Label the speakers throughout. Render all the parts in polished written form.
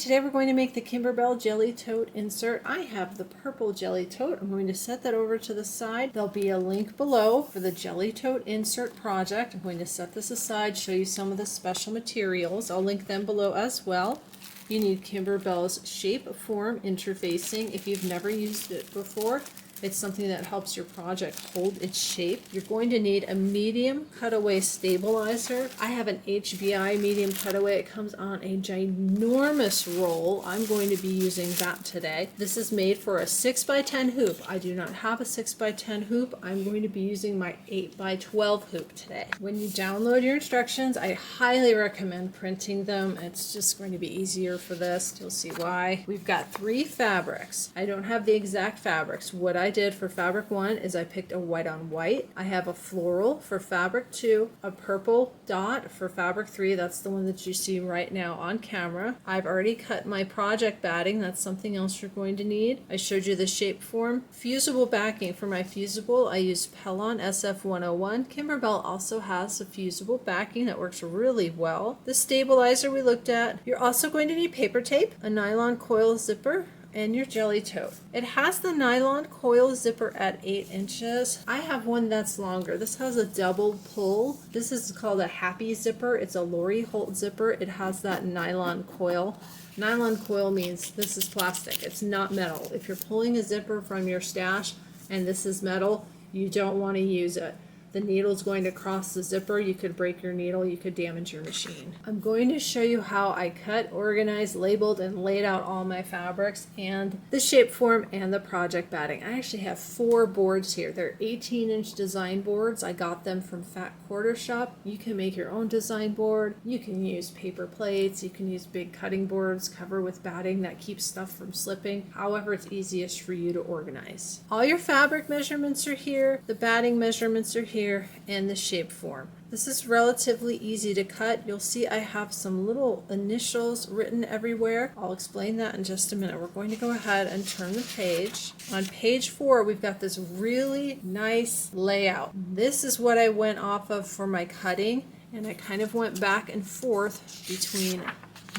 Speaker 1: today we're going to make the Kimberbell Jelly Tote insert. I have the purple Jelly Tote. I'm going to set that over to the side. There'll be a link below for the Jelly Tote insert project. I'm going to set this aside, show you some of the special materials. I'll link them below as well. You need Kimberbell's shape form interfacing. If you've never used it before, it's something that helps your project hold its shape. You're going to need a medium cutaway stabilizer. I have an HBI medium cutaway. It comes on a ginormous roll. I'm going to be using that today. This is made for a 6x10 hoop. I do not have a 6x10 hoop. I'm going to be using my 8x12 hoop today. When you download your instructions, I highly recommend printing them. It's just going to be easier for this. You'll see why. We've got 3 fabrics. I don't have the exact fabrics. What I did for fabric 1 is I picked a white on white. I have a floral for fabric 2, a purple dot for fabric 3. That's the one that you see right now on camera. I've already cut my project batting. That's something else you're going to need. I showed you the shape form. Fusible backing. For my fusible, I used Pellon SF101. Kimberbell also has a fusible backing that works really well. The stabilizer we looked at. You're also going to need paper tape, a nylon coil zipper, and your Jelly Tote. It has the nylon coil zipper at 8 inches. I have one that's longer. This has a double pull. This is called a happy zipper. It's a Lori Holt zipper. It has that nylon coil. Nylon coil means this is plastic. It's not metal. If you're pulling a zipper from your stash and this is metal, you don't want to use it. The needle's going to cross the zipper. You could break your needle. You could damage your machine. I'm going to show you how I cut, organized, labeled, and laid out all my fabrics and the shape form and the project batting. I actually have 4 boards here. They're 18-inch design boards. I got them from Fat Quarter Shop. You can make your own design board. You can use paper plates. You can use big cutting boards, cover with batting that keeps stuff from slipping. However, it's easiest for you to organize. All your fabric measurements are here. The batting measurements are here. And the shape form. This is relatively easy to cut. You'll see I have some little initials written everywhere. I'll explain that in just a minute. We're going to go ahead and turn the page. On page 4, we've got this really nice layout. This is what I went off of for my cutting, and I kind of went back and forth between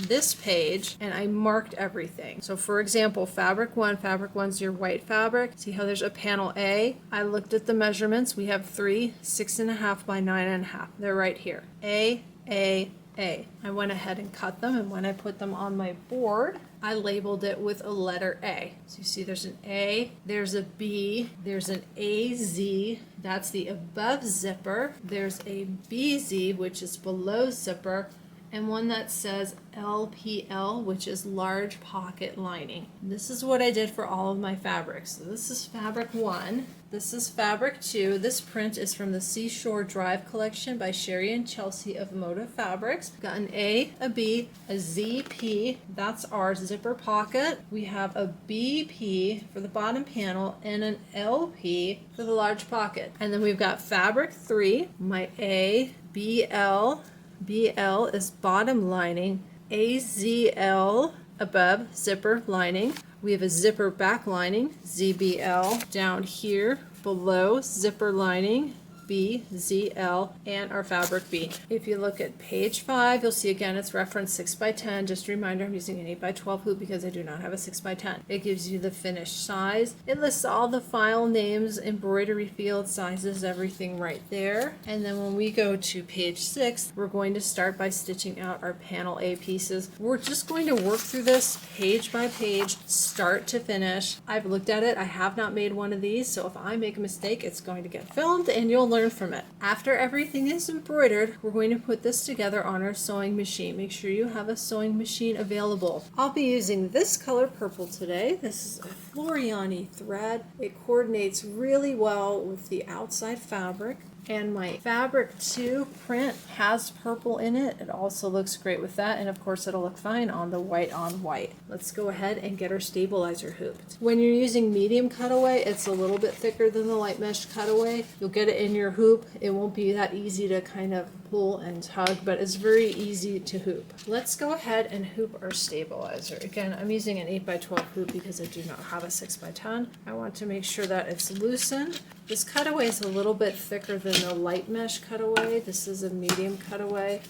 Speaker 1: this page and I marked everything. So for example, fabric 1's your white fabric. See how there's a panel A? I looked at the measurements. We have 3 6.5 by 9.5. They're right here. A. I went ahead and cut them, and when I put them on my board, I labeled it with a letter A. So you see there's an A, there's a B, there's an AZ, that's the above zipper. There's a BZ, which is below zipper, and one that says LPL, which is large pocket lining. This is what I did for all of my fabrics. So this is fabric 1. This is fabric 2. This print is from the Seashore Drive collection by Sherry and Chelsea of Moda Fabrics. We've got an A, a B, a ZP. That's our zipper pocket. We have a BP for the bottom panel and an LP for the large pocket. And then we've got fabric 3, my A, BL. BL is bottom lining, AZL above zipper lining. We have a zipper back lining, ZBL, down here below zipper lining, BZL, and our fabric B. If you look at page 5, you'll see again it's referenced 6x10. Just a reminder, I'm using an 8x12 hoop because I do not have a 6x10. It gives you the finished size. It lists all the file names, embroidery field sizes, everything right there. And then when we go to page 6, we're going to start by stitching out our panel A pieces. We're just going to work through this page by page, start to finish. I've looked at it. I have not made one of these, so if I make a mistake, it's going to get filmed and you'll learn from it. After everything is embroidered, we're going to put this together on our sewing machine. Make sure you have a sewing machine available. I'll be using this color purple today. This is a Floriani thread. It coordinates really well with the outside fabric. And my fabric 2 print has purple in it. It also looks great with that, and of course it'll look fine on the white on white. Let's go ahead and get our stabilizer hooped. When you're using medium cutaway, it's a little bit thicker than the light mesh cutaway. You'll get it in your hoop. It won't be that easy to kind of pull and tug, but it's very easy to hoop. Let's go ahead and hoop our stabilizer. Again, I'm using an 8x12 hoop because I do not have a 6x10. I want to make sure that it's loosened. This cutaway is a little bit thicker than the light mesh cutaway. This is a medium cutaway.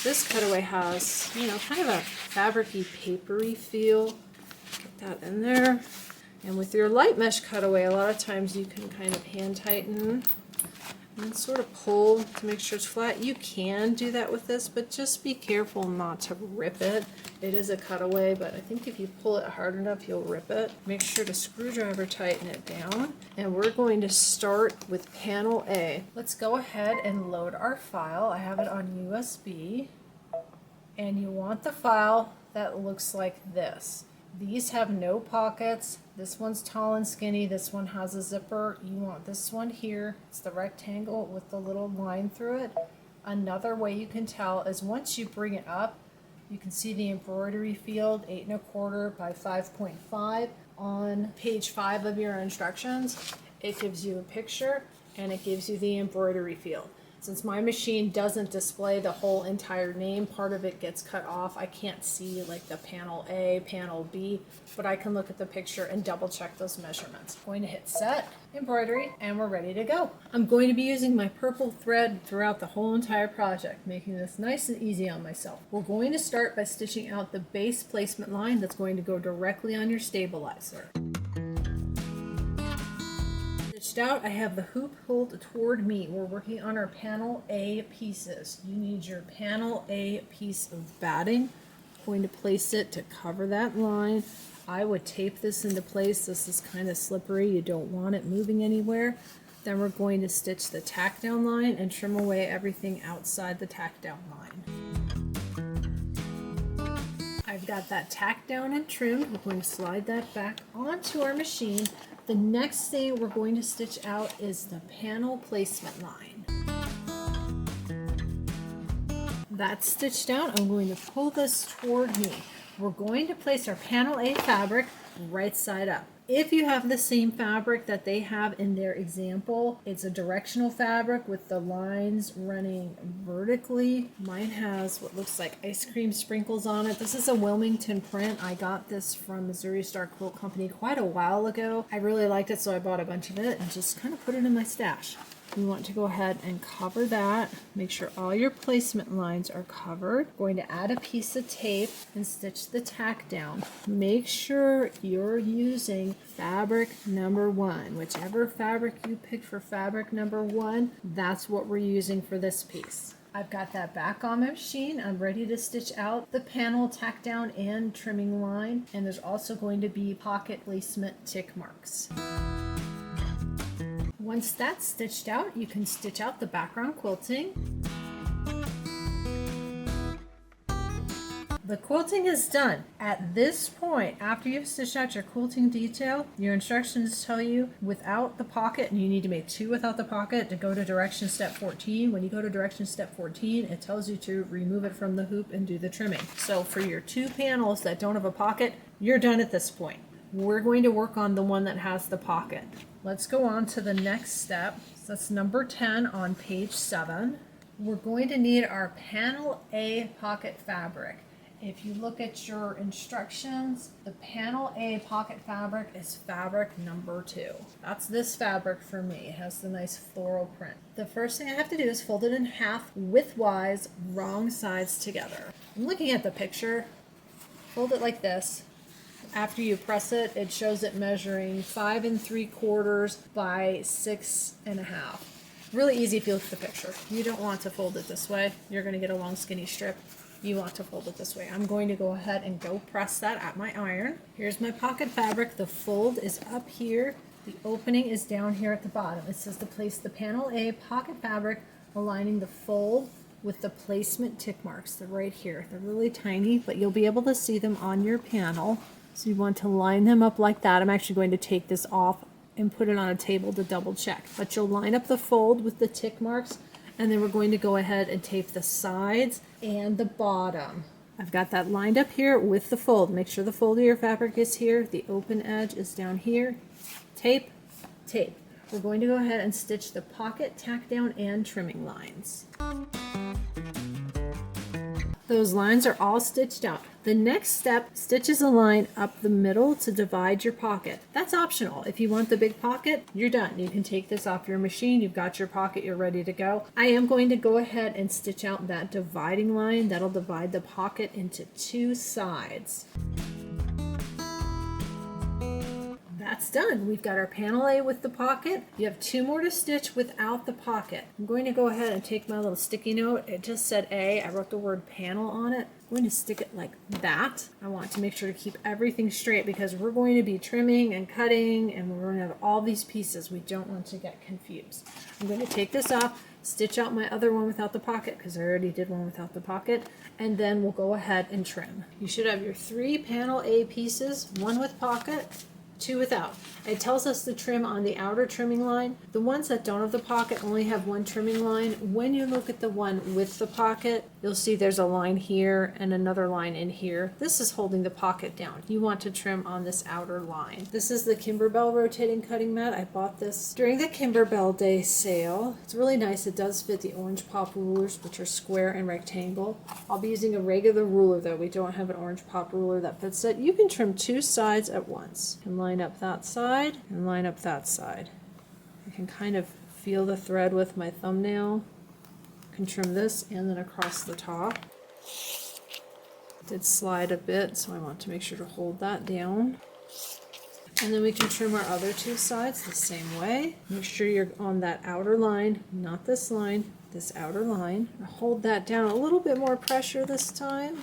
Speaker 1: This cutaway has, you know, kind of a fabricy, papery feel. Get that in there. And with your light mesh cutaway, a lot of times you can kind of hand tighten and sort of pull to make sure it's flat. You can do that with this, but just be careful not to rip it. It is a cutaway, but I think if you pull it hard enough, you'll rip it. Make sure to screwdriver tighten it down. And we're going to start with panel A. Let's go ahead and load our file. I have it on USB. And you want the file that looks like this. These have no pockets. This one's tall and skinny. This one has a zipper. You want this one here. It's the rectangle with the little line through it. Another way you can tell is once you bring it up, you can see the embroidery field, 8 1/4 by 5.5 on page 5 of your instructions. It gives you a picture and it gives you the embroidery field. Since my machine doesn't display the whole entire name, part of it gets cut off. I can't see like the panel A, panel B, but I can look at the picture and double check those measurements. I'm going to hit set, embroidery, and we're ready to go. I'm going to be using my purple thread throughout the whole entire project, making this nice and easy on myself. We're going to start by stitching out the base placement line that's going to go directly on your stabilizer. Out, I have the hoop pulled toward me. We're working on our panel A pieces. You need your panel A piece of batting. I'm going to place it to cover that line. I would tape this into place. This is kind of slippery. You don't want it moving anywhere. Then we're going to stitch the tack down line and trim away everything outside the tack down line. I've got that tack down and trimmed. We're going to slide that back onto our machine. The next thing we're going to stitch out is the panel placement line. That's stitched out. I'm going to pull this toward me. We're going to place our panel A fabric right side up. If you have the same fabric that they have in their example, it's a directional fabric with the lines running vertically. Mine has what looks like ice cream sprinkles on it. This is a Wilmington print. I got this from Missouri Star Quilt Company quite a while ago. I really liked it, so I bought a bunch of it and just kind of put it in my stash. We want to go ahead and cover that. Make sure all your placement lines are covered. We're going to add a piece of tape and stitch the tack down. Make sure you're using fabric number 1. Whichever fabric you pick for fabric number 1, that's what we're using for this piece. I've got that back on my machine. I'm ready to stitch out the panel tack down and trimming line. And there's also going to be pocket placement tick marks. Once that's stitched out, you can stitch out the background quilting. The quilting is done. At this point, after you've stitched out your quilting detail, your instructions tell you without the pocket, and you need to make 2 without the pocket to go to direction step 14. When you go to direction step 14, it tells you to remove it from the hoop and do the trimming. So for your 2 panels that don't have a pocket, you're done at this point. We're going to work on the one that has the pocket. Let's go on to the next step. So that's number 10 on page 7. We're going to need our panel A pocket fabric. If you look at your instructions, the panel A pocket fabric is fabric number 2. That's this fabric for me. It has the nice floral print. The first thing I have to do is fold it in half widthwise, wrong sides together. I'm looking at the picture. Fold it like this. After you press it, it shows it measuring 5 3/4 by 6 1/2. Really easy if you look at the picture. You don't want to fold it this way. You're going to get a long skinny strip. You want to fold it this way. I'm going to go ahead and go press that at my iron. Here's my pocket fabric. The fold is up here. The opening is down here at the bottom. It says to place the panel A pocket fabric aligning the fold with the placement tick marks. They're right here. They're really tiny, but you'll be able to see them on your panel. So you want to line them up like that. I'm actually going to take this off and put it on a table to double check. But you'll line up the fold with the tick marks, and then we're going to go ahead and tape the sides and the bottom. I've got that lined up here with the fold. Make sure the fold of your fabric is here. The open edge is down here. Tape, tape. We're going to go ahead and stitch the pocket, tack down, and trimming lines. Those lines are all stitched out. The next step stitches a line up the middle to divide your pocket. That's optional. If you want the big pocket, you're done. You can take this off your machine. You've got your pocket, you're ready to go. I am going to go ahead and stitch out that dividing line. That'll divide the pocket into two sides. That's done. We've got our panel A with the pocket. You have two more to stitch without the pocket. I'm going to go ahead and take my little sticky note. It just said A. I wrote the word panel on it. I'm going to stick it like that. I want to make sure to keep everything straight because we're going to be trimming and cutting and we're going to have all these pieces. We don't want to get confused. I'm going to take this off, stitch out my other one without the pocket because I already did one without the pocket, and then we'll go ahead and trim. You should have your 3 panel A pieces, 1 with pocket, 2 without. It tells us to trim on the outer trimming line. The ones that don't have the pocket only have 1 trimming line. When you look at the one with the pocket, you'll see there's a line here and another line in here. This is holding the pocket down. You want to trim on this outer line. This is the Kimberbell rotating cutting mat. I bought this during the Kimberbell Day sale. It's really nice. It does fit the orange pop rulers, which are square and rectangle. I'll be using a regular ruler though. We don't have an orange pop ruler that fits it. You can trim 2 sides at once. You can line up that side and line up that side. I can kind of feel the thread with my thumbnail. I can trim this and then across the top. It did slide a bit, so I want to make sure to hold that down. And then we can trim our other 2 sides the same way. Make sure you're on that outer line, not this line, this outer line. Hold that down, a little bit more pressure this time.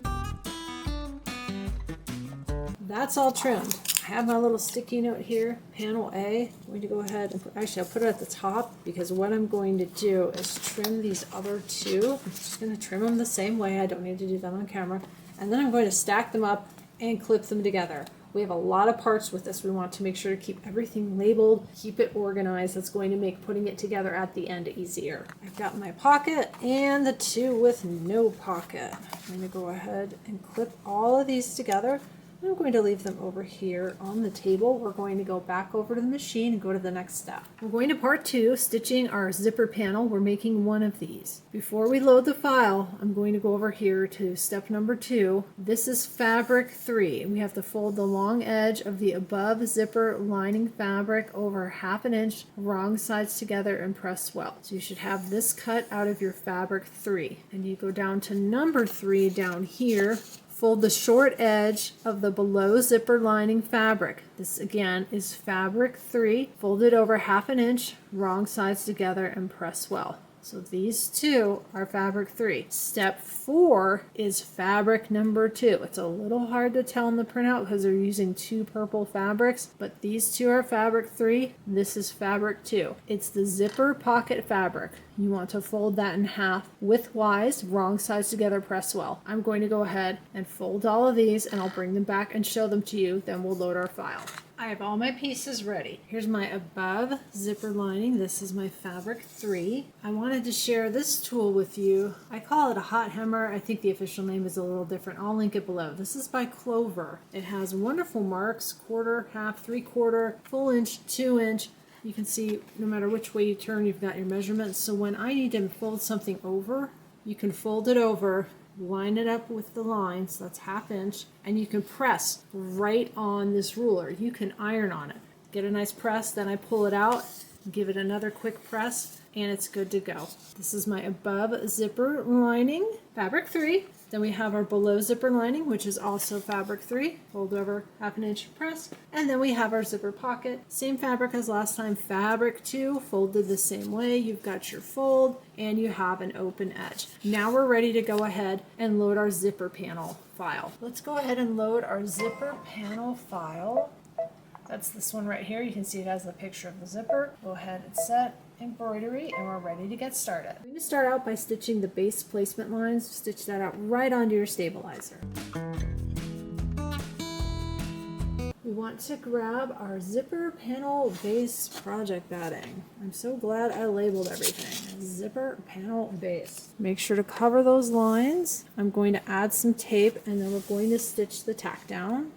Speaker 1: That's all trimmed. I have my little sticky note here, panel A. I'm going to go ahead and I'll put it at the top because what I'm going to do is trim these other 2. I'm just going to trim them the same way. I don't need to do that on camera. And then I'm going to stack them up and clip them together. We have a lot of parts with this. We want to make sure to keep everything labeled, keep it organized. That's going to make putting it together at the end easier. I've got my pocket and the 2 with no pocket. I'm going to go ahead and clip all of these together. I'm going to leave them over here on the table. We're going to go back over to the machine and go to the next step. We're going to part 2, stitching our zipper panel. We're making one of these. Before we load the file, I'm going to go over here to step number 2. This is fabric 3. We have to fold the long edge of the above zipper lining fabric over 1/2 inch, wrong sides together, and press well. So you should have this cut out of your fabric 3. And you go down to number 3 down here. Fold the short edge of the below zipper lining fabric. This again is fabric 3. Fold it over 1/2 inch, wrong sides together, and press well. So these 2 are fabric 3. Step 4 is fabric number 2. It's a little hard to tell in the printout because they're using 2 purple fabrics, but these 2 are fabric 3. This is fabric 2. It's the zipper pocket fabric. You want to fold that in half widthwise, wrong sides together, press well. I'm going to go ahead and fold all of these and I'll bring them back and show them to you, then we'll load our file. I have all my pieces ready. Here's my above zipper lining. This is my fabric 3. I wanted to share this tool with you. I call it a hot hammer. I think the official name is a little different. I'll link it below. This is by Clover. It has wonderful marks, 1/4, 1/2, 3/4, full inch, 2 inch. You can see no matter which way you turn, you've got your measurements. So when I need to fold something over, you can fold it over, line it up with the lines, that's 1/2 inch, and you can press right on this ruler. You can iron on it. Get a nice press, then I pull it out, give it another quick press, and it's good to go. This is my above zipper lining, fabric 3. Then we have our below zipper lining, which is also fabric 3. Fold over 1/2 inch, press. And then we have our zipper pocket. Same fabric as last time, fabric 2, folded the same way. You've got your fold and you have an open edge. Now we're ready to go ahead and load our zipper panel file. Let's go ahead and load our zipper panel file. That's this one right here. You can see it has the picture of the zipper. Go ahead and set embroidery and we're ready to get started. I'm going to start out by stitching the base placement lines. Stitch that out right onto your stabilizer. We want to grab our zipper panel base project batting. I'm so glad I labeled everything. Zipper panel base. Make sure to cover those lines. I'm going to add some tape and then we're going to stitch the tack down.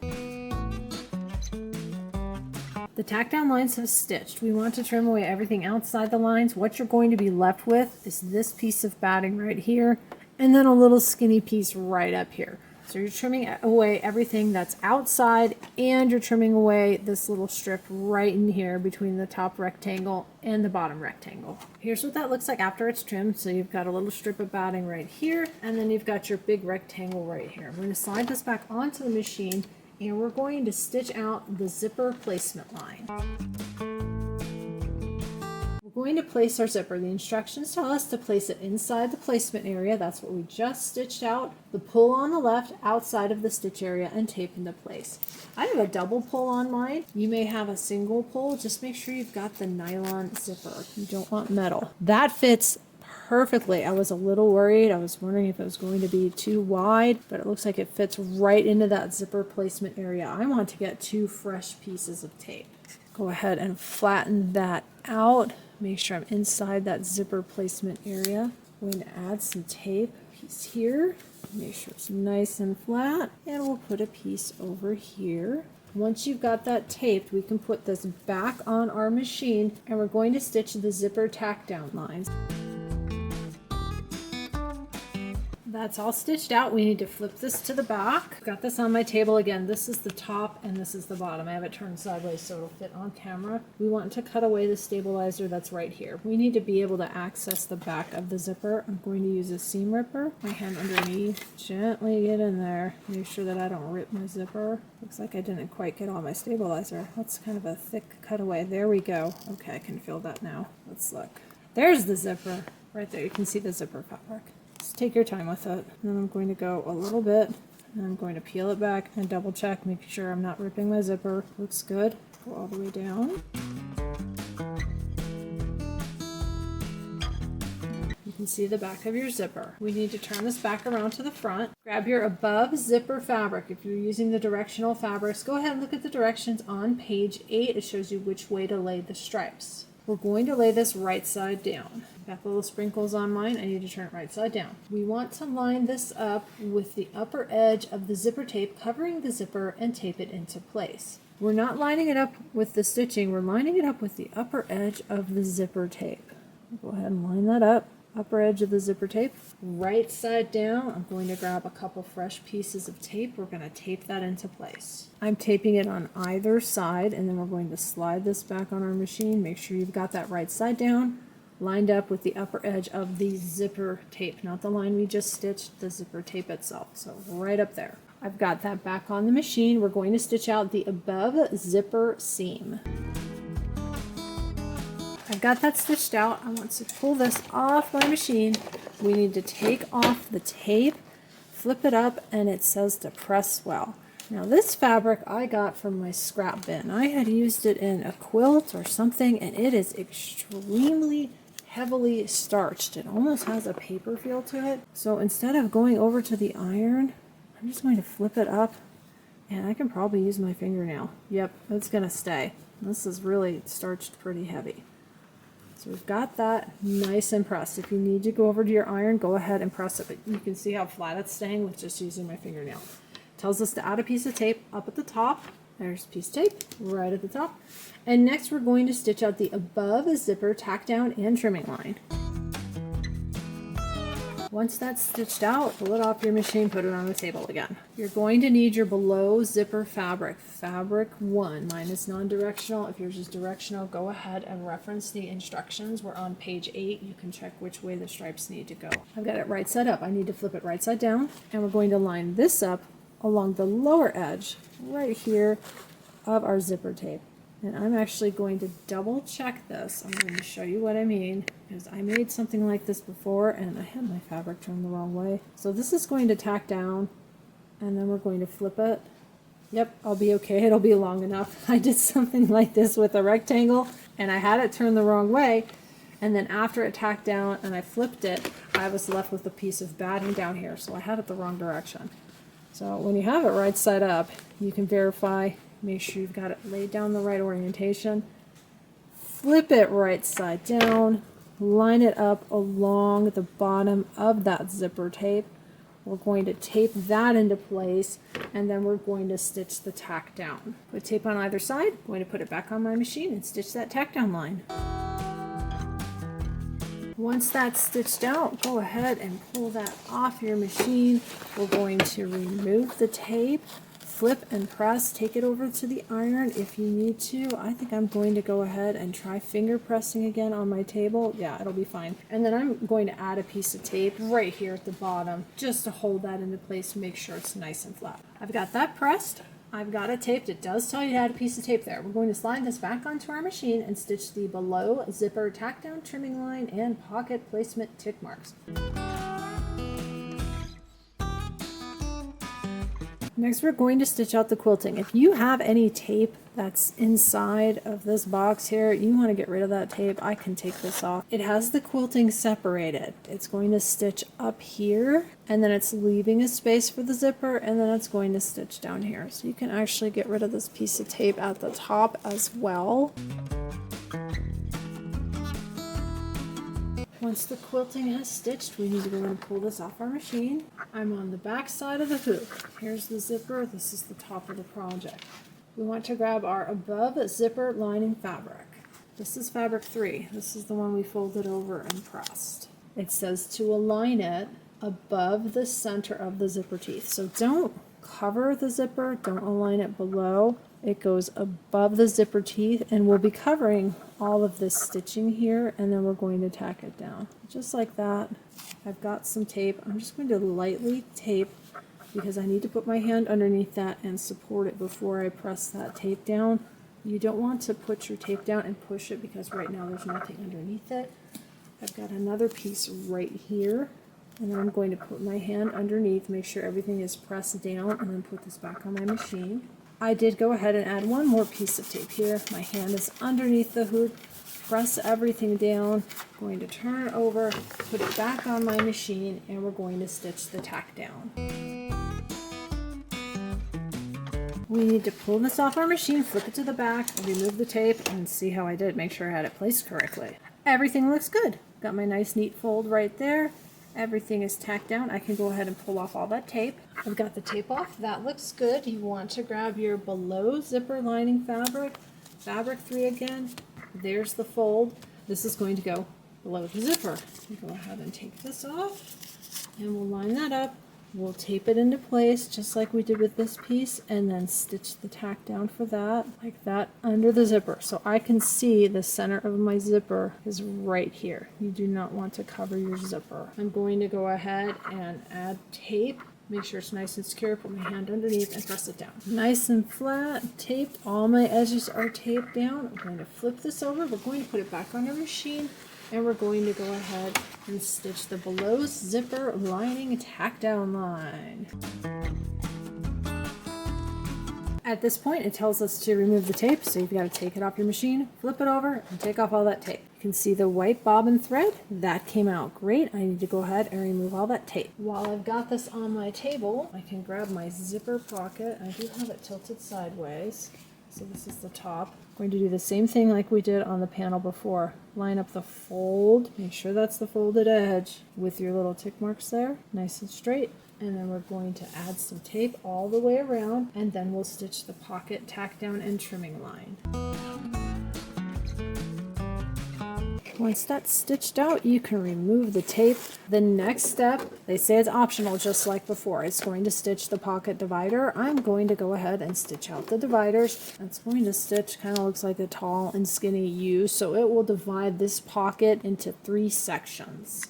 Speaker 1: The tack down lines have stitched. We want to trim away everything outside the lines. What you're going to be left with is this piece of batting right here and then a little skinny piece right up here. So you're trimming away everything that's outside, and you're trimming away this little strip right in here between the top rectangle and the bottom rectangle. Here's what that looks like after it's trimmed. So you've got a little strip of batting right here, and then you've got your big rectangle right here. We're going to slide this back onto the machine, and we're going to stitch out the zipper placement line. We're going to place our zipper. The instructions tell us to place it inside the placement area. That's what we just stitched out. The pull on the left outside of the stitch area and tape into place. I have a double pull on mine. You may have a single pull. Just make sure you've got the nylon zipper. You don't want metal. That fits perfectly. I was a little worried. I was wondering if it was going to be too wide, but it looks like it fits right into that zipper placement area. I want to get 2 fresh pieces of tape. Go ahead and flatten that out. Make sure I'm inside that zipper placement area. I'm going to add some tape, piece here. Make sure it's nice and flat. And we'll put a piece over here. Once you've got that taped, we can put this back on our machine, and we're going to stitch the zipper tack down lines. That's all stitched out. We need to flip this to the back. I've got this on my table again. This is the top and this is the bottom. I have it turned sideways so it'll fit on camera. We want to cut away the stabilizer that's right here. We need to be able to access the back of the zipper. I'm going to use a seam ripper. My hand underneath. Gently get in there. Make sure that I don't rip my zipper. Looks like I didn't quite get all my stabilizer. That's kind of a thick cutaway. There we go. Okay, I can feel that now. Let's look. There's the zipper. Right there. You can see the zipper fabric. Just take your time with it. And then I'm going to go a little bit, and I'm going to peel it back and double check, making sure I'm not ripping my zipper. Looks good. Go all the way down. You can see the back of your zipper. We need to turn this back around to the front. Grab your above zipper fabric. If you're using the directional fabrics, go ahead and look at the directions on page 8. It shows you which way to lay the stripes. We're going to lay this right side down. Got the little sprinkles on mine. I need to turn it right side down. We want to line this up with the upper edge of the zipper tape covering the zipper and tape it into place. We're not lining it up with the stitching. We're lining it up with the upper edge of the zipper tape. Go ahead and line that up. Upper edge of the zipper tape, right side down. I'm going to grab a couple fresh pieces of tape. We're going to tape that into place. I'm taping it on either side, and then we're going to slide this back on our machine. Make sure you've got that right side down, lined up with the upper edge of the zipper tape, not the line we just stitched, the zipper tape itself. So right up there. I've got that back on the machine. We're going to stitch out the above zipper seam. I've got that stitched out. I want to pull this off my machine. We need to take off the tape, flip it up, and it says to press well. Now this fabric I got from my scrap bin. I had used it in a quilt or something, and it is extremely heavily starched. It almost has a paper feel to it. So instead of going over to the iron, I'm just going to flip it up, and I can probably use my fingernail. Yep, it's gonna stay. This is really starched pretty heavy. So we've got that nice and pressed. If you need to go over to your iron, go ahead and press it. But you can see how flat it's staying with just using my fingernail. It tells us to add a piece of tape up at the top. There's a piece of tape right at the top. And next we're going to stitch out the above zipper tack down and trimming line. Once that's stitched out, pull it off your machine, put it on the table again. You're going to need your below zipper fabric, fabric 1. Mine is non-directional. If yours is directional, go ahead and reference the instructions. We're on page 8. You can check which way the stripes need to go. I've got it right side up. I need to flip it right side down, and we're going to line this up along the lower edge right here of our zipper tape. And I'm actually going to double check this. I'm going to show you what I mean, because I made something like this before and I had my fabric turned the wrong way. So this is going to tack down, and then we're going to flip it. Yep, I'll be okay. It'll be long enough. I did something like this with a rectangle and I had it turned the wrong way, and then after it tacked down and I flipped it, I was left with a piece of batting down here, so I had it the wrong direction. So when you have it right side up, you can verify. Make sure you've got it laid down the right orientation. Flip it right side down. Line it up along the bottom of that zipper tape. We're going to tape that into place, and then we're going to stitch the tack down. Put tape on either side. I'm going to put it back on my machine and stitch that tack down line. Once that's stitched out, go ahead and pull that off your machine. We're going to remove the tape, flip and press, take it over to the iron if you need to. I think I'm going to go ahead and try finger pressing again on my table. Yeah, it'll be fine. And then I'm going to add a piece of tape right here at the bottom just to hold that into place and make sure it's nice and flat. I've got that pressed. I've got it taped. It does tell you to add a piece of tape there. We're going to slide this back onto our machine and stitch the below zipper tack down trimming line and pocket placement tick marks. Next, we're going to stitch out the quilting. If you have any tape that's inside of this box here, you want to get rid of that tape. I can take this off. It has the quilting separated. It's going to stitch up here, and then it's leaving a space for the zipper, and then it's going to stitch down here. So you can actually get rid of this piece of tape at the top as well. Once the quilting has stitched, we need to go and pull this off our machine. I'm on the back side of the hoop. Here's the zipper. This is the top of the project. We want to grab our above zipper lining fabric. This is fabric 3. This is the one we folded over and pressed. It says to align it above the center of the zipper teeth. So don't cover the zipper, don't align it below. It goes above the zipper teeth, and we'll be covering all of this stitching here, and then we're going to tack it down just like that. I've got some tape. I'm just going to lightly tape because I need to put my hand underneath that and support it before I press that tape down. You don't want to put your tape down and push it because right now there's nothing underneath it. I've got another piece right here, and then I'm going to put my hand underneath, make sure everything is pressed down, and then put this back on my machine. I did go ahead and add one more piece of tape here. My hand is underneath the hoop. Press everything down. I'm going to turn it over, put it back on my machine, and we're going to stitch the tack down. We need to pull this off our machine, flip it to the back, remove the tape, and see how I did. Make sure I had it placed correctly. Everything looks good. Got my nice neat fold right there. Everything is tacked down. I can go ahead and pull off all that tape. I've got the tape off. That looks good. You want to grab your below zipper lining fabric, fabric 3 again. There's the fold. This is going to go below the zipper. Go ahead and take this off, and we'll line that up. We'll tape it into place just like we did with this piece, and then stitch the tack down for that, like that, under the zipper. So I can see the center of my zipper is right here. You do not want to cover your zipper. I'm going to go ahead and add tape. Make sure it's nice and secure. Put my hand underneath and press it down. Nice and flat, taped. All my edges are taped down. I'm going to flip this over. We're going to put it back on our machine, and we're going to go ahead and stitch the below zipper lining tack down line. At this point, it tells us to remove the tape, so you've got to take it off your machine, flip it over, and take off all that tape. You can see the white bobbin thread. That came out great. I need to go ahead and remove all that tape. While I've got this on my table, I can grab my zipper pocket. I do have it tilted sideways, so this is the top. I'm going to do the same thing like we did on the panel before. Line up the fold, make sure that's the folded edge with your little tick marks there, nice and straight. And then we're going to add some tape all the way around, and then we'll stitch the pocket tack down and trimming line. Once that's stitched out, you can remove the tape. The next step, they say it's optional just like before. It's going to stitch the pocket divider. I'm going to go ahead and stitch out the dividers. It's going to stitch, kind of looks like a tall and skinny U, so it will divide this pocket into 3 sections.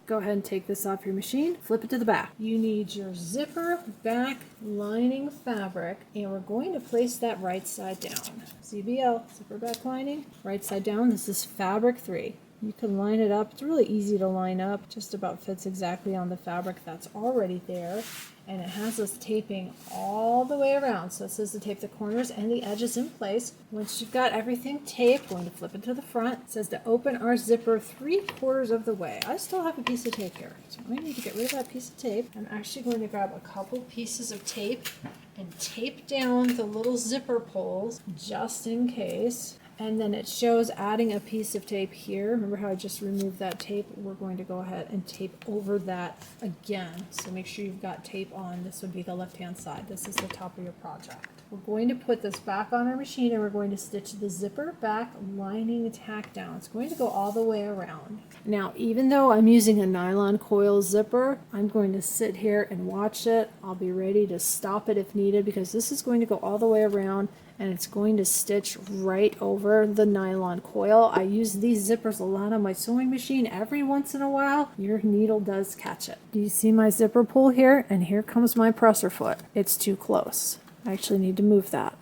Speaker 1: Go ahead and take this off your machine, flip it to the back. You need your zipper back lining fabric, and we're going to place that right side down. ZBL, zipper back lining, right side down. This is fabric 3. You can line it up. It's really easy to line up. Just about fits exactly on the fabric that's already there. And it has us taping all the way around. So it says to tape the corners and the edges in place. Once you've got everything taped, going to flip it to the front. It says to open our zipper 3/4 of the way. I still have a piece of tape here, so I need to get rid of that piece of tape. I'm actually going to grab a couple pieces of tape and tape down the little zipper pulls just in case. And then it shows adding a piece of tape here. Remember how I just removed that tape? We're going to go ahead and tape over that again. So make sure you've got tape on. This would be the left-hand side. This is the top of your project. We're going to put this back on our machine and we're going to stitch the zipper back lining tack down. It's going to go all the way around. Now, even though I'm using a nylon coil zipper, I'm going to sit here and watch it. I'll be ready to stop it if needed because this is going to go all the way around and it's going to stitch right over the nylon coil. I use these zippers a lot on my sewing machine. Every once in a while, your needle does catch it. Do you see my zipper pull here? And here comes my presser foot. It's too close. I actually need to move that.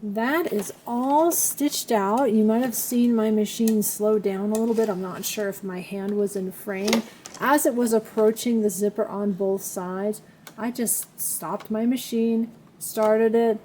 Speaker 1: That is all stitched out. You might have seen my machine slow down a little bit. I'm not sure if my hand was in frame. As it was approaching the zipper on both sides, I just stopped my machine, started it,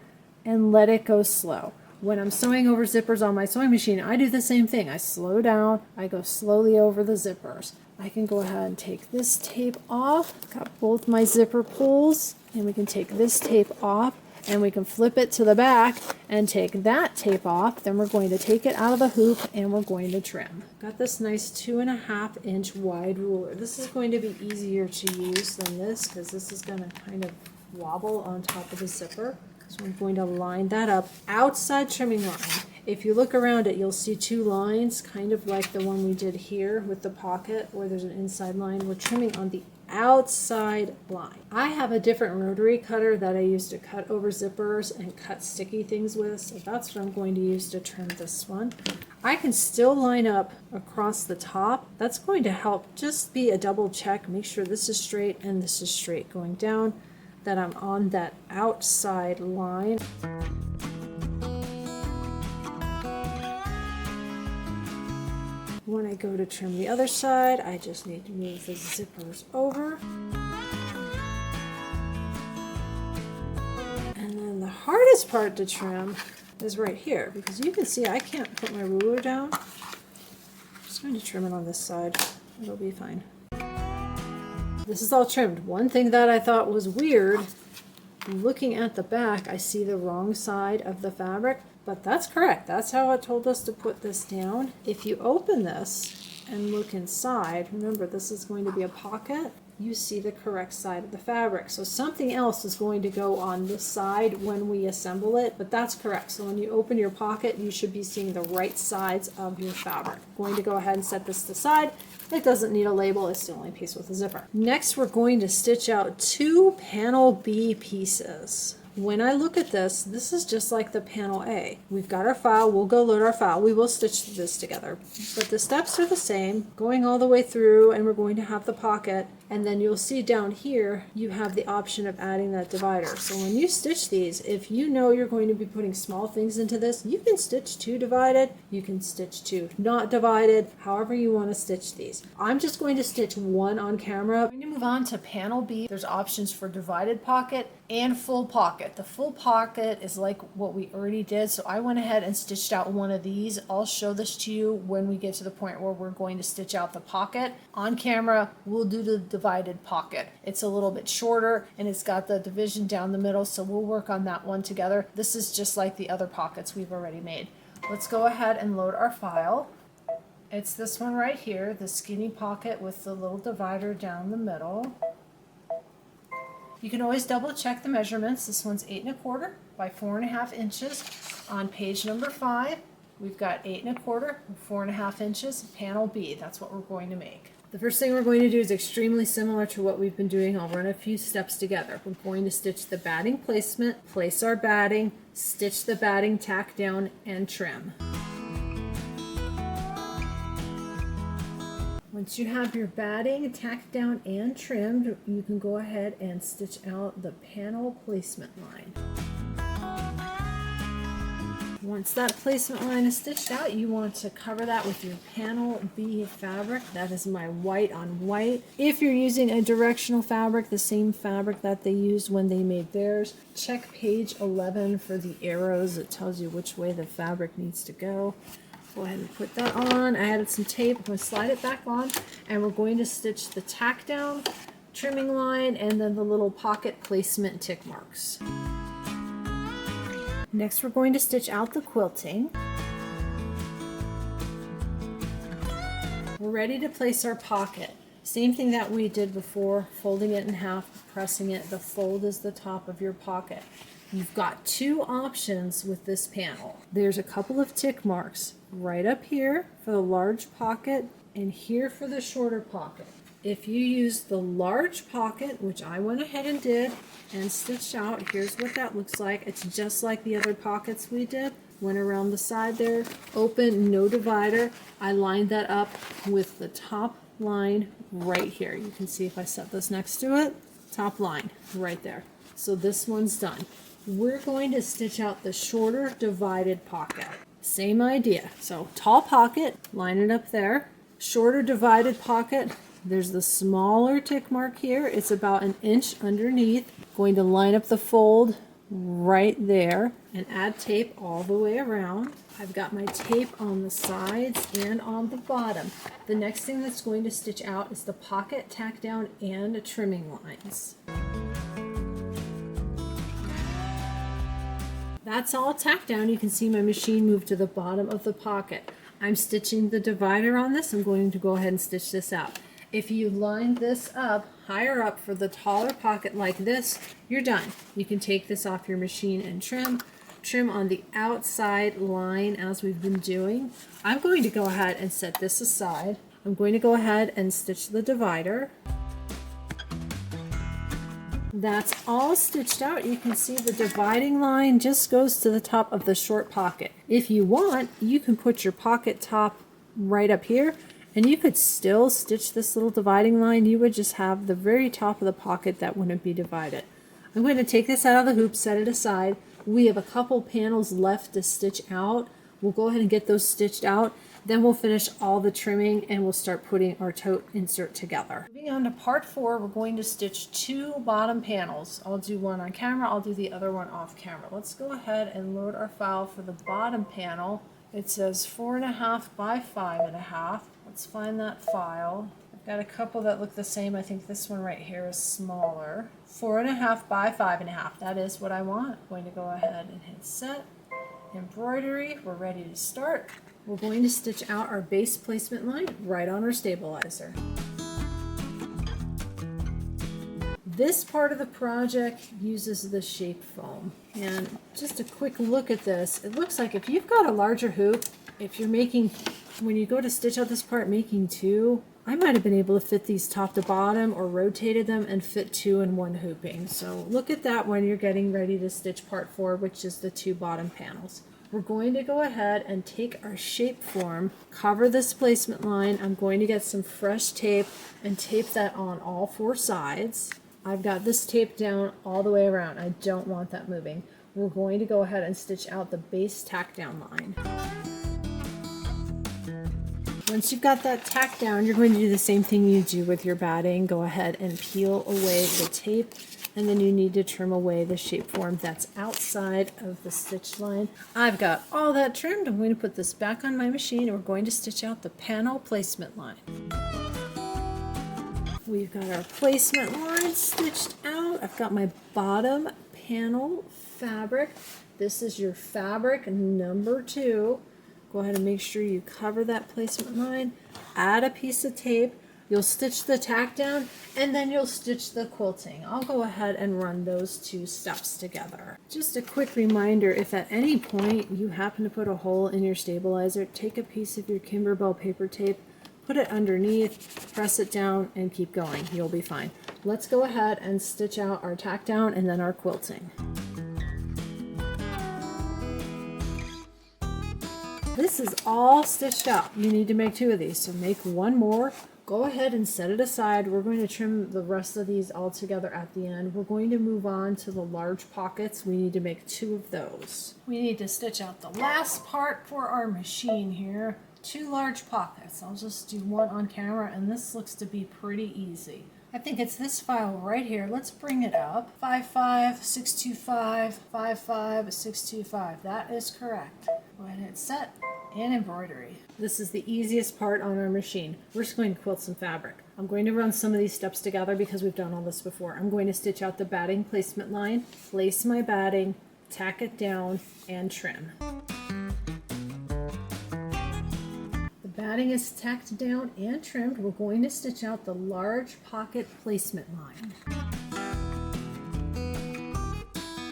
Speaker 1: and let it go slow. When I'm sewing over zippers on my sewing machine, I do the same thing. I slow down, I go slowly over the zippers. I can go ahead and take this tape off. Got both my zipper pulls, and we can take this tape off, and we can flip it to the back and take that tape off. Then we're going to take it out of the hoop and we're going to trim. Got this nice 2.5 inch wide ruler. This is going to be easier to use than this because this is going to kind of wobble on top of the zipper. So I'm going to line that up. Outside trimming line. If you look around it, you'll see two lines, kind of like the one we did here with the pocket where there's an inside line. We're trimming on the outside line. I have a different rotary cutter that I use to cut over zippers and cut sticky things with, so that's what I'm going to use to trim this one. I can still line up across the top. That's going to help just be a double check, make sure this is straight and this is straight going down, that I'm on that outside line. When I go to trim the other side, I just need to move the zippers over. And then the hardest part to trim is right here, because you can see I can't put my ruler down. I'm just going to trim it on this side. It'll be fine. This is all trimmed. One thing that I thought was weird, looking at the back, I see the wrong side of the fabric. But that's correct. That's how it told us to put this down. If you open this and look inside, remember this is going to be a pocket, you see the correct side of the fabric. So something else is going to go on this side when we assemble it, but that's correct. So when you open your pocket, you should be seeing the right sides of your fabric. I'm going to go ahead and set this aside. It doesn't need a label, it's the only piece with a zipper. Next, we're going to stitch out 2 panel B pieces. When I look at this, this is just like the panel A. We've got our file, we'll go load our file, we will stitch this together. But the steps are the same, going all the way through, and we're going to have the pocket, and then you'll see down here, you have the option of adding that divider. So when you stitch these, if you know you're going to be putting small things into this, you can stitch 2 divided, you can stitch 2 not divided, however you want to stitch these. I'm just going to stitch 1 on camera. I'm going to move on to panel B. There's options for divided pocket and full pocket. The full pocket is like what we already did, so I went ahead and stitched out one of these. I'll show this to you when we get to the point where we're going to stitch out the pocket. On camera, we'll do the divided pocket. It's a little bit shorter and it's got the division down the middle, so we'll work on that one together. This is just like the other pockets we've already made. Let's go ahead and load our file. It's this one right here, the skinny pocket with the little divider down the middle. You can always double check the measurements. This one's 8 1/4 by 4 1/2 inches. On page number 5, we've got 8 1/4 and 4 1/2 inches, panel B. That's what we're going to make. The first thing we're going to do is extremely similar to what we've been doing. I'll run a few steps together. We're going to stitch the batting placement, place our batting, stitch the batting, tack down, and trim. Once you have your batting tacked down and trimmed, you can go ahead and stitch out the panel placement line. Once that placement line is stitched out, you want to cover that with your panel B fabric. That is my white on white. If you're using a directional fabric, the same fabric that they used when they made theirs, check page 11 for the arrows. It tells you which way the fabric needs to go. Go ahead and put that on. I added some tape. I'm going to slide it back on, and we're going to stitch the tack down, trimming line, and then the little pocket placement tick marks. Next, we're going to stitch out the quilting. We're ready to place our pocket. Same thing that we did before, folding it in half, pressing it. The fold is the top of your pocket. You've got two options with this panel. There's a couple of tick marks right up here for the large pocket and here for the shorter pocket. If you use the large pocket, which I went ahead and did, and stitched out, here's what that looks like. It's just like the other pockets we did. Went around the side there, open, no divider. I lined that up with the top line right here. You can see if I set this next to it, top line right there. So this one's done. We're going to stitch out the shorter divided pocket. Same idea. So tall pocket, line it up there. Shorter divided pocket, there's the smaller tick mark here. It's about an inch underneath. Going to line up the fold right there and add tape all the way around. I've got my tape on the sides and on the bottom. The next thing that's going to stitch out is the pocket tack down and trimming lines. That's all tacked down. You can see my machine move to the bottom of the pocket. I'm stitching the divider on this. I'm going to go ahead and stitch this out. If you line this up higher up for the taller pocket like this, you're done. You can take this off your machine and trim on the outside line as we've been doing. I'm going to go ahead and set this aside. I'm going to go ahead and stitch the divider. That's all stitched out. You can see the dividing line just goes to the top of the short pocket. If you want, you can put your pocket top right up here, and you could still stitch this little dividing line. You would just have the very top of the pocket that wouldn't be divided. I'm going to take this out of the hoop, set it aside. We have a couple panels left to stitch out. We'll go ahead and get those stitched out. Then we'll finish all the trimming and we'll start putting our tote insert together. Moving on to part 4, we're going to stitch 2 bottom panels. I'll do one on camera, I'll do the other one off camera. Let's go ahead and load our file for the bottom panel. It says 4.5 by 5.5. Let's find that file. I've got a couple that look the same. I think this one right here is smaller. 4.5 by 5.5. That is what I want. I'm going to go ahead and hit set. Embroidery, we're ready to start. We're going to stitch out our base placement line right on our stabilizer. This part of the project uses the shape foam. And just a quick look at this, it looks like if you've got a larger hoop, if you're making, when you go to stitch out this part making 2, I might have been able to fit these top to bottom or rotated them and fit 2 in one hooping. So look at that when you're getting ready to stitch part 4, which is the 2 bottom panels. We're going to go ahead and take our shape form, cover this placement line. I'm going to get some fresh tape and tape that on all 4 sides. I've got this taped down all the way around. I don't want that moving. We're going to go ahead and stitch out the base tack down line. Once you've got that tack down, you're going to do the same thing you do with your batting. Go ahead and peel away the tape, and then you need to trim away the shape form that's outside of the stitch line. I've got all that trimmed. I'm going to put this back on my machine, and we're going to stitch out the panel placement line. We've got our placement line stitched out. I've got my bottom panel fabric. This is your fabric number 2. Go ahead and make sure you cover that placement line. Add a piece of tape. You'll stitch the tack down and then you'll stitch the quilting. I'll go ahead and run those 2 steps together. Just a quick reminder, if at any point you happen to put a hole in your stabilizer, take a piece of your Kimberbell paper tape, put it underneath, press it down, and keep going. You'll be fine. Let's go ahead and stitch out our tack down and then our quilting. This is all stitched out. You need to make 2 of these, so make 1 more. Go ahead and set it aside. We're going to trim the rest of these all together at the end. We're going to move on to the large pockets. We need to make 2 of those. We need to stitch out the last part for our machine here. 2 large pockets. I'll just do one on camera, and this looks to be pretty easy. I think it's this file right here. Let's bring it up. 55625, 55625. That is correct. Go ahead and hit set and embroidery. This is the easiest part on our machine. We're just going to quilt some fabric. I'm going to run some of these steps together because we've done all this before. I'm going to stitch out the batting placement line, place my batting, tack it down, and trim. The padding is tacked down and trimmed, we're going to stitch out the large pocket placement line.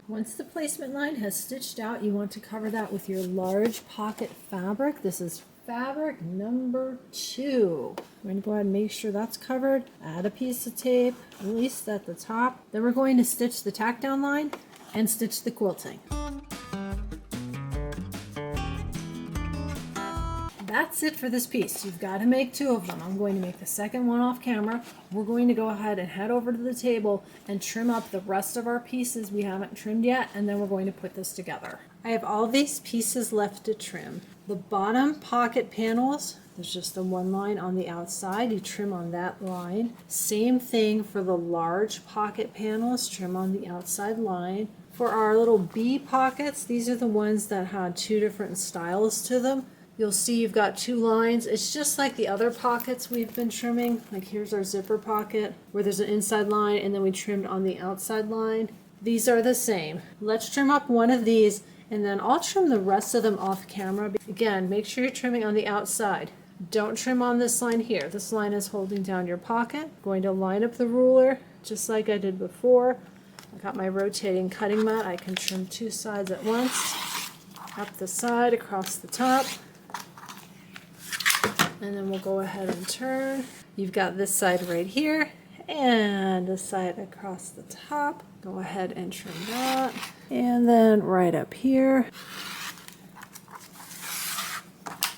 Speaker 1: Once the placement line has stitched out, you want to cover that with your large pocket fabric. This is fabric number 2. I'm going to go ahead and make sure that's covered. Add a piece of tape, at least at the top. Then we're going to stitch the tack down line and stitch the quilting. That's it for this piece. You've got to make 2 of them. I'm going to make the second one off camera. We're going to go ahead and head over to the table and trim up the rest of our pieces we haven't trimmed yet, and then we're going to put this together. I have all these pieces left to trim. The bottom pocket panels, there's just the one line on the outside. You trim on that line. Same thing for the large pocket panels, trim on the outside line. For our little bee pockets, these are the ones that had 2 different styles to them. You'll see you've got 2 lines. It's just like the other pockets we've been trimming. Like here's our zipper pocket where there's an inside line and then we trimmed on the outside line. These are the same. Let's trim up one of these and then I'll trim the rest of them off camera. Again, make sure you're trimming on the outside. Don't trim on this line here. This line is holding down your pocket. I'm going to line up the ruler just like I did before. I got my rotating cutting mat. I can trim 2 sides at once. Up the side, across the top. And then we'll go ahead and turn. You've got this side right here and this side across the top. Go ahead and trim that. And then right up here.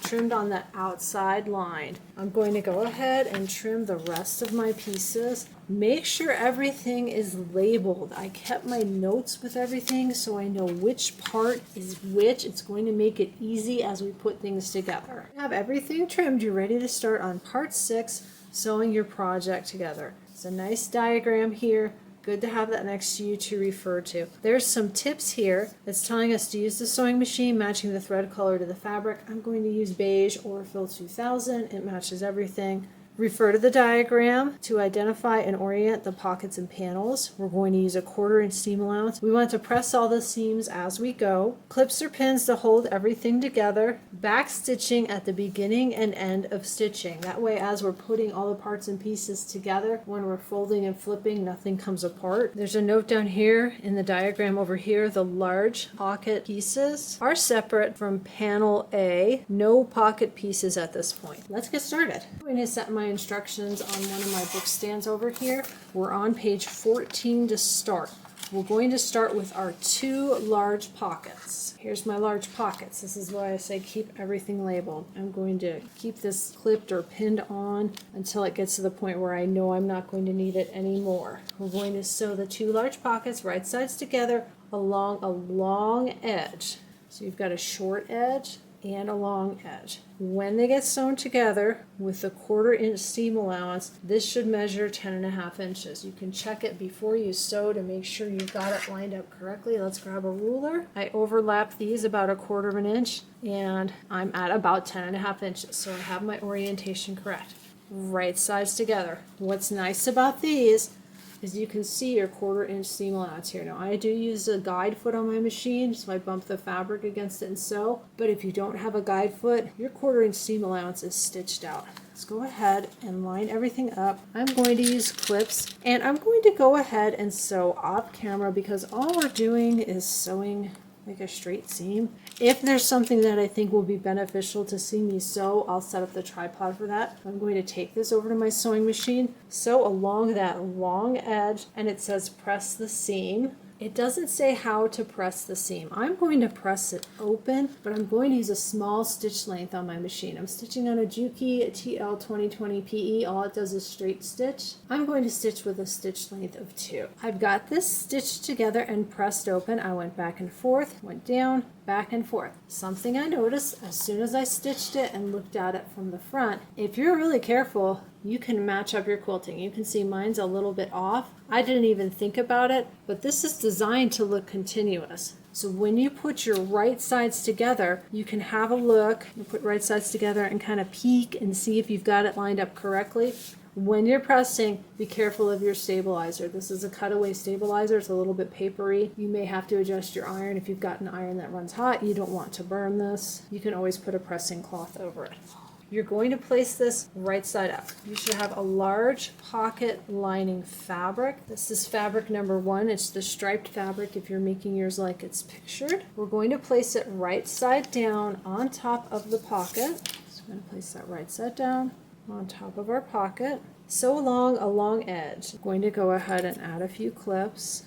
Speaker 1: Trimmed on the outside line. I'm going to go ahead and trim the rest of my pieces. Make sure everything is labeled. I kept my notes with everything so I know which part is which. It's going to make it easy as we put things together. Have everything trimmed. You're ready to start on part 6, sewing your project together. It's a nice diagram here. Good to have that next to you to refer to. There's some tips here that's telling us to use the sewing machine, matching the thread color to the fabric. I'm going to use beige or Fill 2000. It matches everything. Refer to the diagram to identify and orient the pockets and panels. We're going to use a 1/4 inch seam allowance. We want to press all the seams as we go. Clips or pins to hold everything together. Back stitching at the beginning and end of stitching. That way as we're putting all the parts and pieces together, when we're folding and flipping, nothing comes apart. There's a note down here in the diagram over here. The large pocket pieces are separate from panel A. No pocket pieces at this point. Let's get started. I'm going to set my instructions on one of my book stands over here. We're on page 14 to start. We're going to start with our 2 large pockets. Here's my large pockets. This is why I say keep everything labeled. I'm going to keep this clipped or pinned on until it gets to the point where I know I'm not going to need it anymore. We're going to sew the 2 large pockets right sides together along a long edge. So you've got a short edge and a long edge. When they get sewn together with the 1/4 inch seam allowance, this should measure 10.5 inches. You can check it before you sew to make sure you've got it lined up correctly. Let's grab a ruler. I overlap these about 1/4 inch and I'm at about 10.5 inches, so I have my orientation correct. Right sides together. What's nice about these is you can see your 1/4 inch seam allowance here. Now I do use a guide foot on my machine, so I bump the fabric against it and sew, but if you don't have a guide foot, your 1/4 inch seam allowance is stitched out. Let's go ahead and line everything up. I'm going to use clips and I'm going to go ahead and sew off camera because all we're doing is sewing like a straight seam. If there's something that I think will be beneficial to see me sew, I'll set up the tripod for that. I'm going to take this over to my sewing machine, sew along that long edge, and it says press the seam. It doesn't say how to press the seam. I'm going to press it open, but I'm going to use a small stitch length on my machine. I'm stitching on a Juki TL 2020 PE. All it does is straight stitch. I'm going to stitch with a stitch length of 2. I've got this stitched together and pressed open. I went back and forth, went down, back and forth. Something I noticed as soon as I stitched it and looked at it from the front, if you're really careful, you can match up your quilting. You can see mine's a little bit off. I didn't even think about it, but this is designed to look continuous. So when you put your right sides together, you can have a look, you put right sides together and kind of peek and see if you've got it lined up correctly. When you're pressing, be careful of your stabilizer. This is a cutaway stabilizer. It's a little bit papery. You may have to adjust your iron. If you've got an iron that runs hot, you don't want to burn this. You can always put a pressing cloth over it. You're going to place this right side up. You should have a large pocket lining fabric. This is fabric number 1. It's the striped fabric if you're making yours like it's pictured. We're going to place it right side down on top of the pocket. So I'm going to place that right side down on top of our pocket. Sew along a long edge. I'm going to go ahead and add a few clips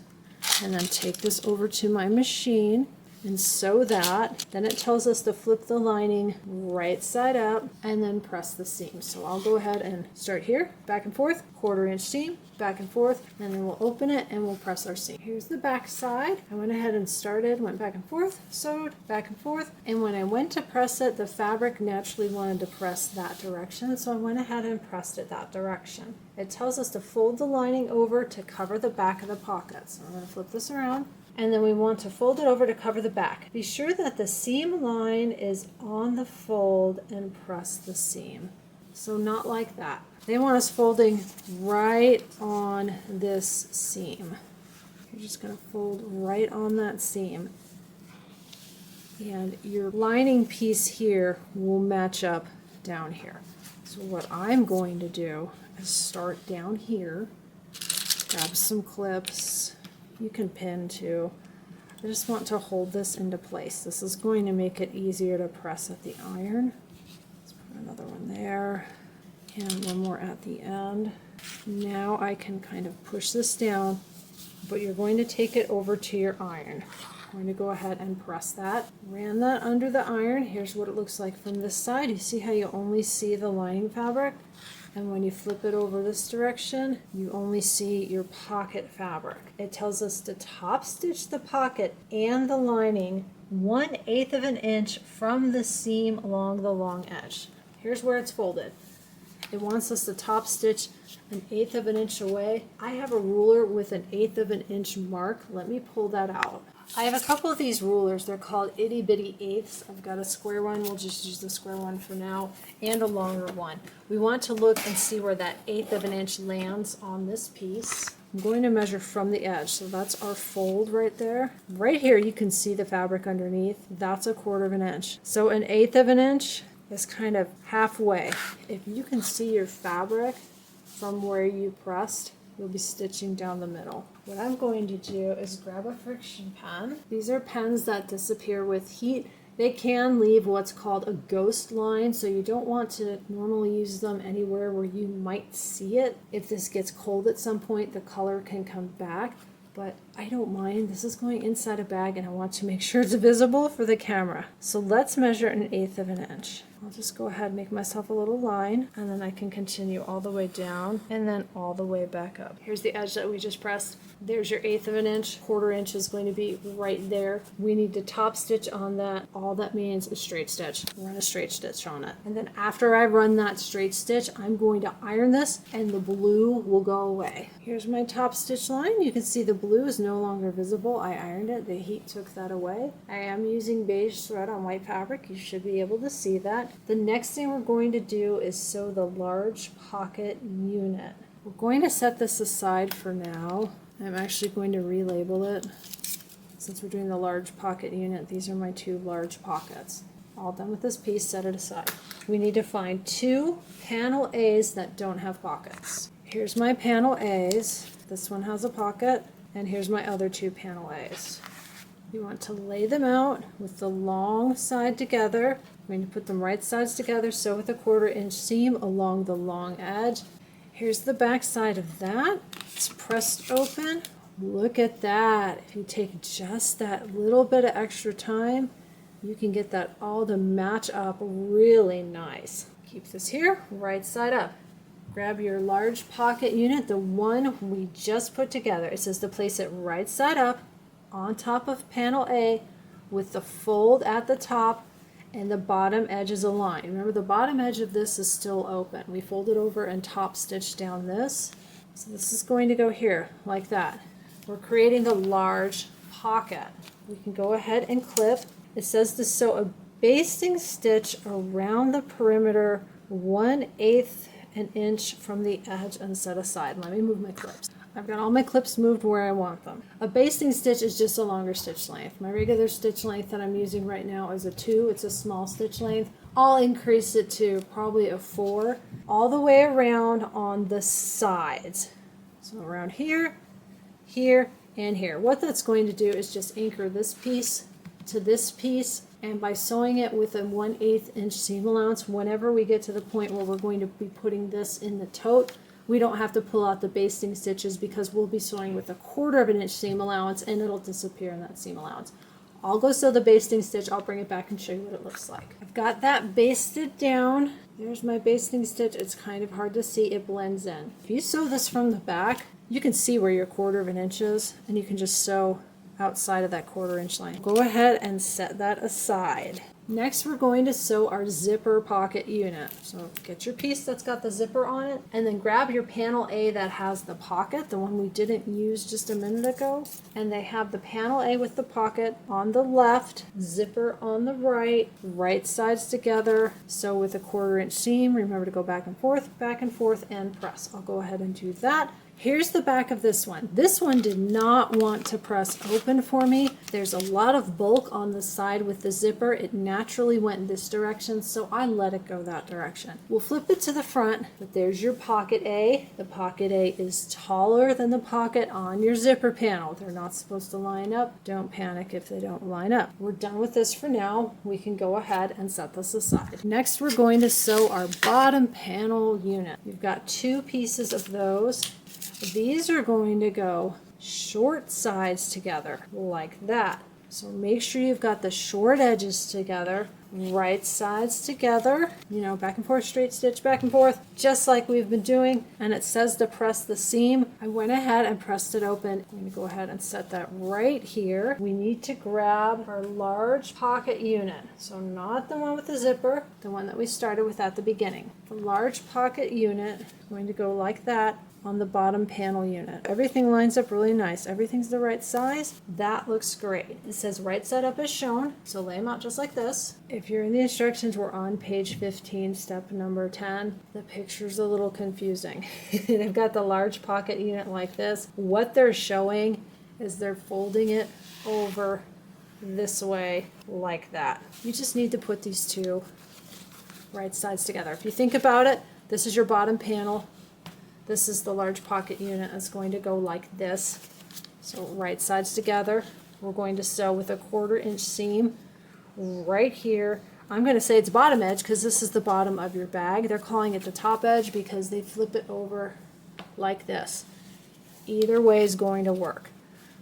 Speaker 1: and then take this over to my machine and sew that. Then it tells us to flip the lining right side up and then press the seam. So I'll go ahead and start here, back and forth, 1/4 inch seam, back and forth, and then we'll open it and we'll press our seam. Here's the back side. I went ahead and started, went back and forth, sewed, back and forth, and when I went to press it, the fabric naturally wanted to press that direction, so I went ahead and pressed it that direction. It tells us to fold the lining over to cover the back of the pocket. So I'm going to flip this around. And then we want to fold it over to cover the back. Be sure that the seam line is on the fold and press the seam. So not like that. They want us folding right on this seam. You're just going to fold right on that seam. And your lining piece here will match up down here. So what I'm going to do is start down here, grab some clips. You can pin too. I just want to hold this into place. This is going to make it easier to press at the iron. Let's put another one there and one more at the end. Now I can kind of push this down, but you're going to take it over to your iron. I'm going to go ahead and press that. Ran that under the iron. Here's what it looks like from this side. You see how you only see the lining fabric? And when you flip it over this direction, you only see your pocket fabric. It tells us to top stitch the pocket and the lining 1/8 of an inch from the seam along the long edge. Here's where it's folded. It wants us to top stitch 1/8 of an inch away. I have a ruler with 1/8 of an inch mark. Let me pull that out. I have a couple of these rulers. They're called itty bitty eighths. I've got a square one. We'll just use the square one for now, and a longer one. We want to look and see where that 1/8 of an inch lands on this piece. I'm going to measure from the edge, so that's our fold right there. Right here you can see the fabric underneath. That's 1/4 of an inch. So 1/8 of an inch is kind of halfway. If you can see your fabric from where you pressed, you'll be stitching down the middle. What I'm going to do is grab a friction pen. These are pens that disappear with heat. They can leave what's called a ghost line, so you don't want to normally use them anywhere where you might see it. If this gets cold at some point, the color can come back, but I don't mind. This is going inside a bag and I want to make sure it's visible for the camera. So let's measure 1/8 of an inch. I'll just go ahead and make myself a little line, and then I can continue all the way down and then all the way back up. Here's the edge that we just pressed. There's your 1/8 of an inch. 1/4 inch is going to be right there. We need to top stitch on that. All that means is straight stitch. Run a straight stitch on it. And then after I run that straight stitch, I'm going to iron this and the blue will go away. Here's my top stitch line. You can see the blue is no longer visible. I ironed it. The heat took that away. I am using beige thread on white fabric. You should be able to see that. The next thing we're going to do is sew the large pocket unit. We're going to set this aside for now. I'm actually going to relabel it. Since we're doing the large pocket unit, these are my 2 large pockets. All done with this piece, set it aside. We need to find 2 panel A's that don't have pockets. Here's my panel A's. This one has a pocket, and here's my other 2 panel A's. You want to lay them out with the long side together. I'm going to put them right sides together, sew with a 1/4 inch seam along the long edge. Here's the back side of that. It's pressed open. Look at that. If you take just that little bit of extra time, you can get that all to match up really nice. Keep this here, right side up. Grab your large pocket unit, the one we just put together. It says to place it right side up on top of panel A with the fold at the top and the bottom edge is aligned. Remember, the bottom edge of this is still open. We fold it over and top stitch down this. So this is going to go here like that. We're creating the large pocket. We can go ahead and clip. It says to sew a basting stitch around the perimeter 1/8 an inch from the edge and set aside. Let me move my clips. I've got all my clips moved where I want them. A basting stitch is just a longer stitch length. My regular stitch length that I'm using right now is a 2. It's a small stitch length. I'll increase it to probably a 4 all the way around on the sides. So around here, here, and here. What that's going to do is just anchor this piece to this piece, and by sewing it with a 1/8 inch seam allowance, whenever we get to the point where we're going to be putting this in the tote, we don't have to pull out the basting stitches because we'll be sewing with a 1/4 inch seam allowance and it'll disappear in that seam allowance. I'll go sew the basting stitch. I'll bring it back and show you what it looks like. I've got that basted down. There's my basting stitch. It's kind of hard to see. It blends in. If you sew this from the back, you can see where your 1/4 inch is, and you can just sew outside of that 1/4 inch line. Go ahead and set that aside. Next, we're going to sew our zipper pocket unit. So get your piece that's got the zipper on it, and then grab your panel A that has the pocket, the one we didn't use just a minute ago. And they have the panel A with the pocket on the left, zipper on the right, right sides together. Sew with a 1/4 inch seam. Remember to go back and forth, and press. I'll go ahead and do that. Here's the back of this one. This one did not want to press open for me. There's a lot of bulk on the side with the zipper. It naturally went in this direction, so I let it go that direction. We'll flip it to the front, but there's your pocket A. The pocket A is taller than the pocket on your zipper panel. They're not supposed to line up. Don't panic if they don't line up. We're done with this for now. We can go ahead and set this aside. Next, we're going to sew our bottom panel unit. You've got 2 pieces of those. These are going to go short sides together like that. So make sure you've got the short edges together, right sides together, back and forth, straight stitch, back and forth, just like we've been doing. And it says to press the seam. I went ahead and pressed it open. I'm going to go ahead and set that right here. We need to grab our large pocket unit. So not the one with the zipper, the one that we started with at the beginning. The large pocket unit is going to go like that on the bottom panel unit. Everything lines up really nice. Everything's the right size. That looks great. It says right side up as shown, so lay them out just like this. If you're in the instructions, we're on page 15, step number 10. The picture's a little confusing. They've got the large pocket unit like this. What they're showing is they're folding it over this way like that. You just need to put these 2 right sides together. If you think about it, this is your bottom panel. This is the large pocket unit. It's going to go like this. So right sides together. We're going to sew with a 1/4 inch seam right here. I'm going to say it's bottom edge because this is the bottom of your bag. They're calling it the top edge because they flip it over like this. Either way is going to work.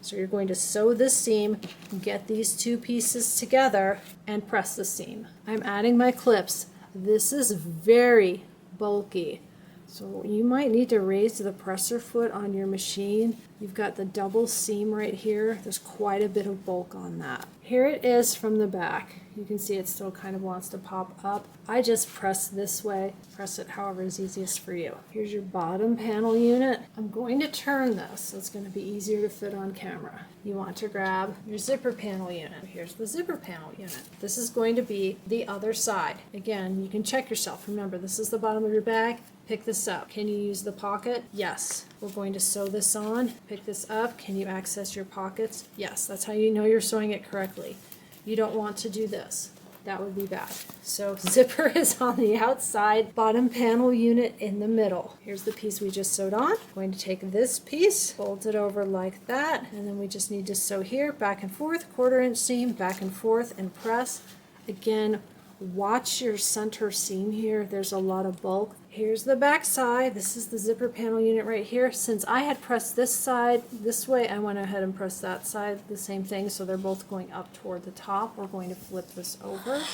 Speaker 1: So you're going to sew this seam, get these 2 pieces together, and press the seam. I'm adding my clips. This is very bulky. So you might need to raise the presser foot on your machine. You've got the double seam right here. There's quite a bit of bulk on that. Here it is from the back. You can see it still kind of wants to pop up. I just press this way. Press it however is easiest for you. Here's your bottom panel unit. I'm going to turn this so it's going to be easier to fit on camera. You want to grab your zipper panel unit. Here's the zipper panel unit. This is going to be the other side. Again, you can check yourself. Remember, this is the bottom of your bag. Pick this up. Can you use the pocket? Yes. We're going to sew this on. Pick this up. Can you access your pockets? Yes. That's how you know you're sewing it correctly. You don't want to do this. That would be bad. So zipper is on the outside, bottom panel unit in the middle. Here's the piece we just sewed on. I'm going to take this piece, fold it over like that, and then we just need to sew here, back and forth, 1/4 inch seam, back and forth, and press. Again, watch your center seam here. There's a lot of bulk. Here's the back side. This is the zipper panel unit right here. Since I had pressed this side this way, I went ahead and pressed that side the same thing, so they're both going up toward the top. We're going to flip this over.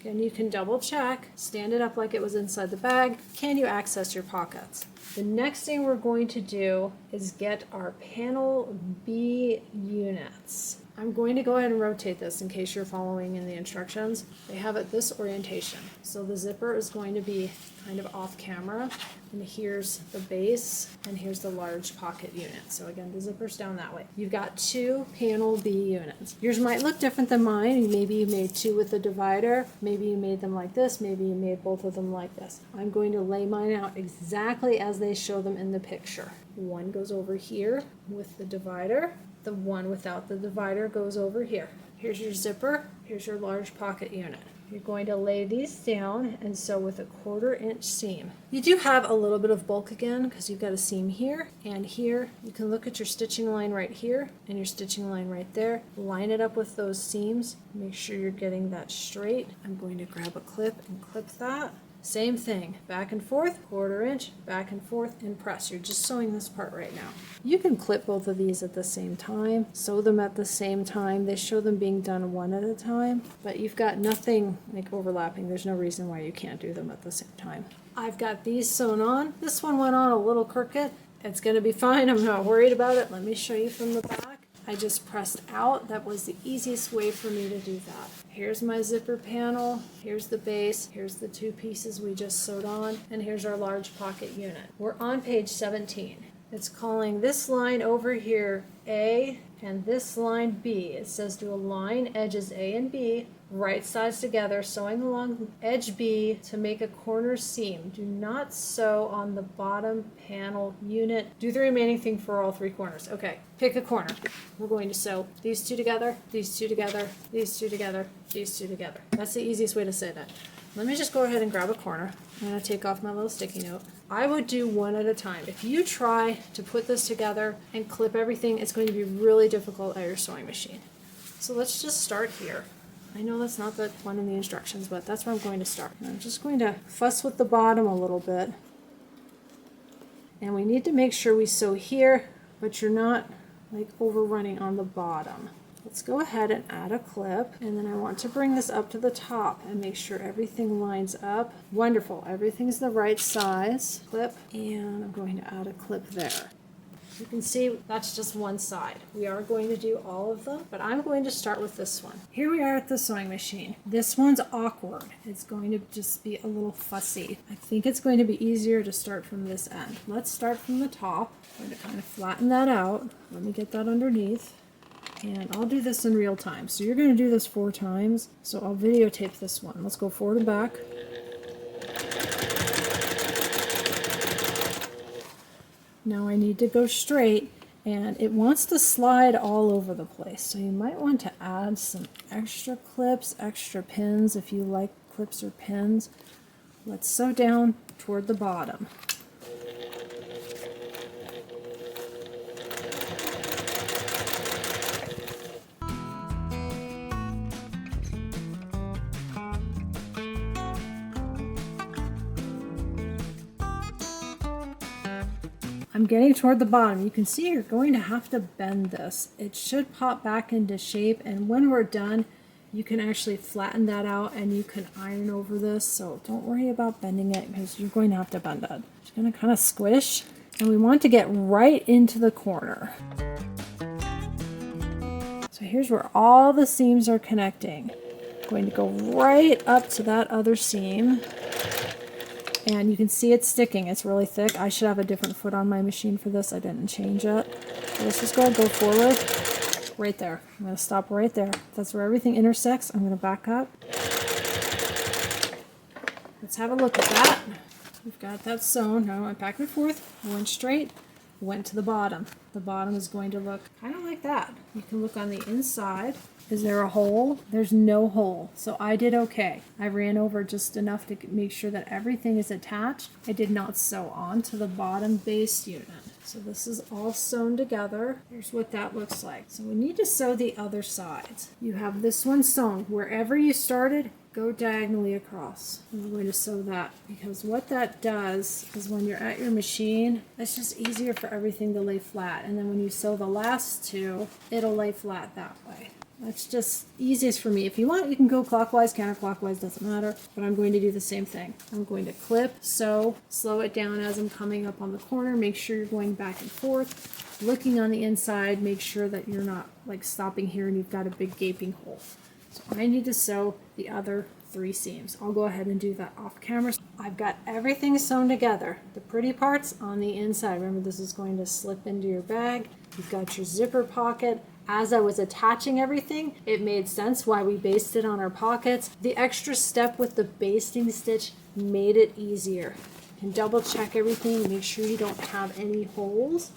Speaker 1: Again, you can double check. Stand it up like it was inside the bag. Can you access your pockets? The next thing we're going to do is get our panel B units. I'm going to go ahead and rotate this in case you're following in the instructions. They have it this orientation. So the zipper is going to be kind of off camera. And here's the base, and here's the large pocket unit. So again, the zipper's down that way. You've got 2 panel B units. Yours might look different than mine. Maybe you made 2 with the divider. Maybe you made them like this. Maybe you made both of them like this. I'm going to lay mine out exactly as they show them in the picture. One goes over here with the divider. The one without the divider goes over here. Here's your zipper. Here's your large pocket unit. you're going to lay these down and sew with a 1/4 inch seam. You do have a little bit of bulk again because you've got a seam here and here. You can look at your stitching line right here and your stitching line right there. Line it up with those seams. Make sure you're getting that straight. I'm going to grab a clip and clip that. Same thing, back and forth, 1/4 inch, back and forth, and press. You're just sewing this part right now. You can clip both of these at the same time, sew them at the same time. They show them being done one at a time, but you've got nothing like overlapping. There's no reason why you can't do them at the same time. I've got these sewn on. This one went on a little crooked. It's gonna be fine, I'm not worried about it. Let me show you from the back. I just pressed out. That was the easiest way for me to do that. Here's my zipper panel, here's the base, here's the 2 pieces we just sewed on, and here's our large pocket unit. We're on page 17. It's calling this line over here A and this line B. It says to align edges A and B, right sides together, sewing along edge B to make a corner seam. Do not sew on the bottom panel unit. Do the remaining thing for all 3 corners. Okay, pick a corner. We're going to sew these 2 together, these 2 together, these 2 together, these 2 together. That's the easiest way to say that. Let me just go ahead and grab a corner. I'm going to take off my little sticky note. I would do one at a time. If you try to put this together and clip everything, it's going to be really difficult at your sewing machine. So let's just start here. I know that's not the one in the instructions, but that's where I'm going to start. I'm just going to fuss with the bottom a little bit. And we need to make sure we sew here, but you're not like overrunning on the bottom. Let's go ahead and add a clip, and then I want to bring this up to the top and make sure everything lines up. Wonderful, everything's the right size. Clip, and I'm going to add a clip there. You can see that's just one side. We are going to do all of them, but I'm going to start with this one. Here we are at the sewing machine. This one's awkward. It's going to just be a little fussy. I think it's going to be easier to start from this end. Let's start from the top. I'm going to kind of flatten that out. Let me get that underneath. And I'll do this in real time. So you're going to do this 4 times. So I'll videotape this one. Let's go forward and back. Now I need to go straight, and it wants to slide all over the place. So you might want to add some extra clips, extra pins if you like clips or pins. Let's sew down toward the bottom. I'm getting toward the bottom. You can see you're going to have to bend this. It should pop back into shape, and when we're done, you can actually flatten that out and you can iron over this. So don't worry about bending it because you're going to have to bend it. Just going to kind of squish, and we want to get right into the corner. So here's where all the seams are connecting. I'm going to go right up to that other seam. And you can see it's sticking. It's really thick. I should have a different foot on my machine for this. I didn't change it. So let's just go forward. Right there. I'm going to stop right there. That's where everything intersects. I'm going to back up. Let's have a look at that. We've got that sewn. Now I went back and forth. I went straight. Went to the bottom. The bottom is going to look kind of like that. You can look on the inside. Is there a hole? There's no hole. So I did okay. I ran over just enough to make sure that everything is attached. I did not sew onto the bottom base unit. So this is all sewn together. Here's what that looks like. So we need to sew the other sides. You have this one sewn. Wherever you started, go diagonally across. I'm going to sew that because what that does is when you're at your machine, it's just easier for everything to lay flat. And then when you sew the last 2, it'll lay flat that way. That's just easiest for me. If you want, you can go clockwise, counterclockwise, doesn't matter. But I'm going to do the same thing. I'm going to clip, sew, slow it down as I'm coming up on the corner. Make sure you're going back and forth. Looking on the inside, make sure that you're not like stopping here and you've got a big gaping hole. So I need to sew the other 3 seams. I'll go ahead and do that off camera. I've got everything sewn together. The pretty parts on the inside. Remember, this is going to slip into your bag. You've got your zipper pocket. As I was attaching everything, it made sense why we basted on our pockets. The extra step with the basting stitch made it easier. You can double check everything, make sure you don't have any holes.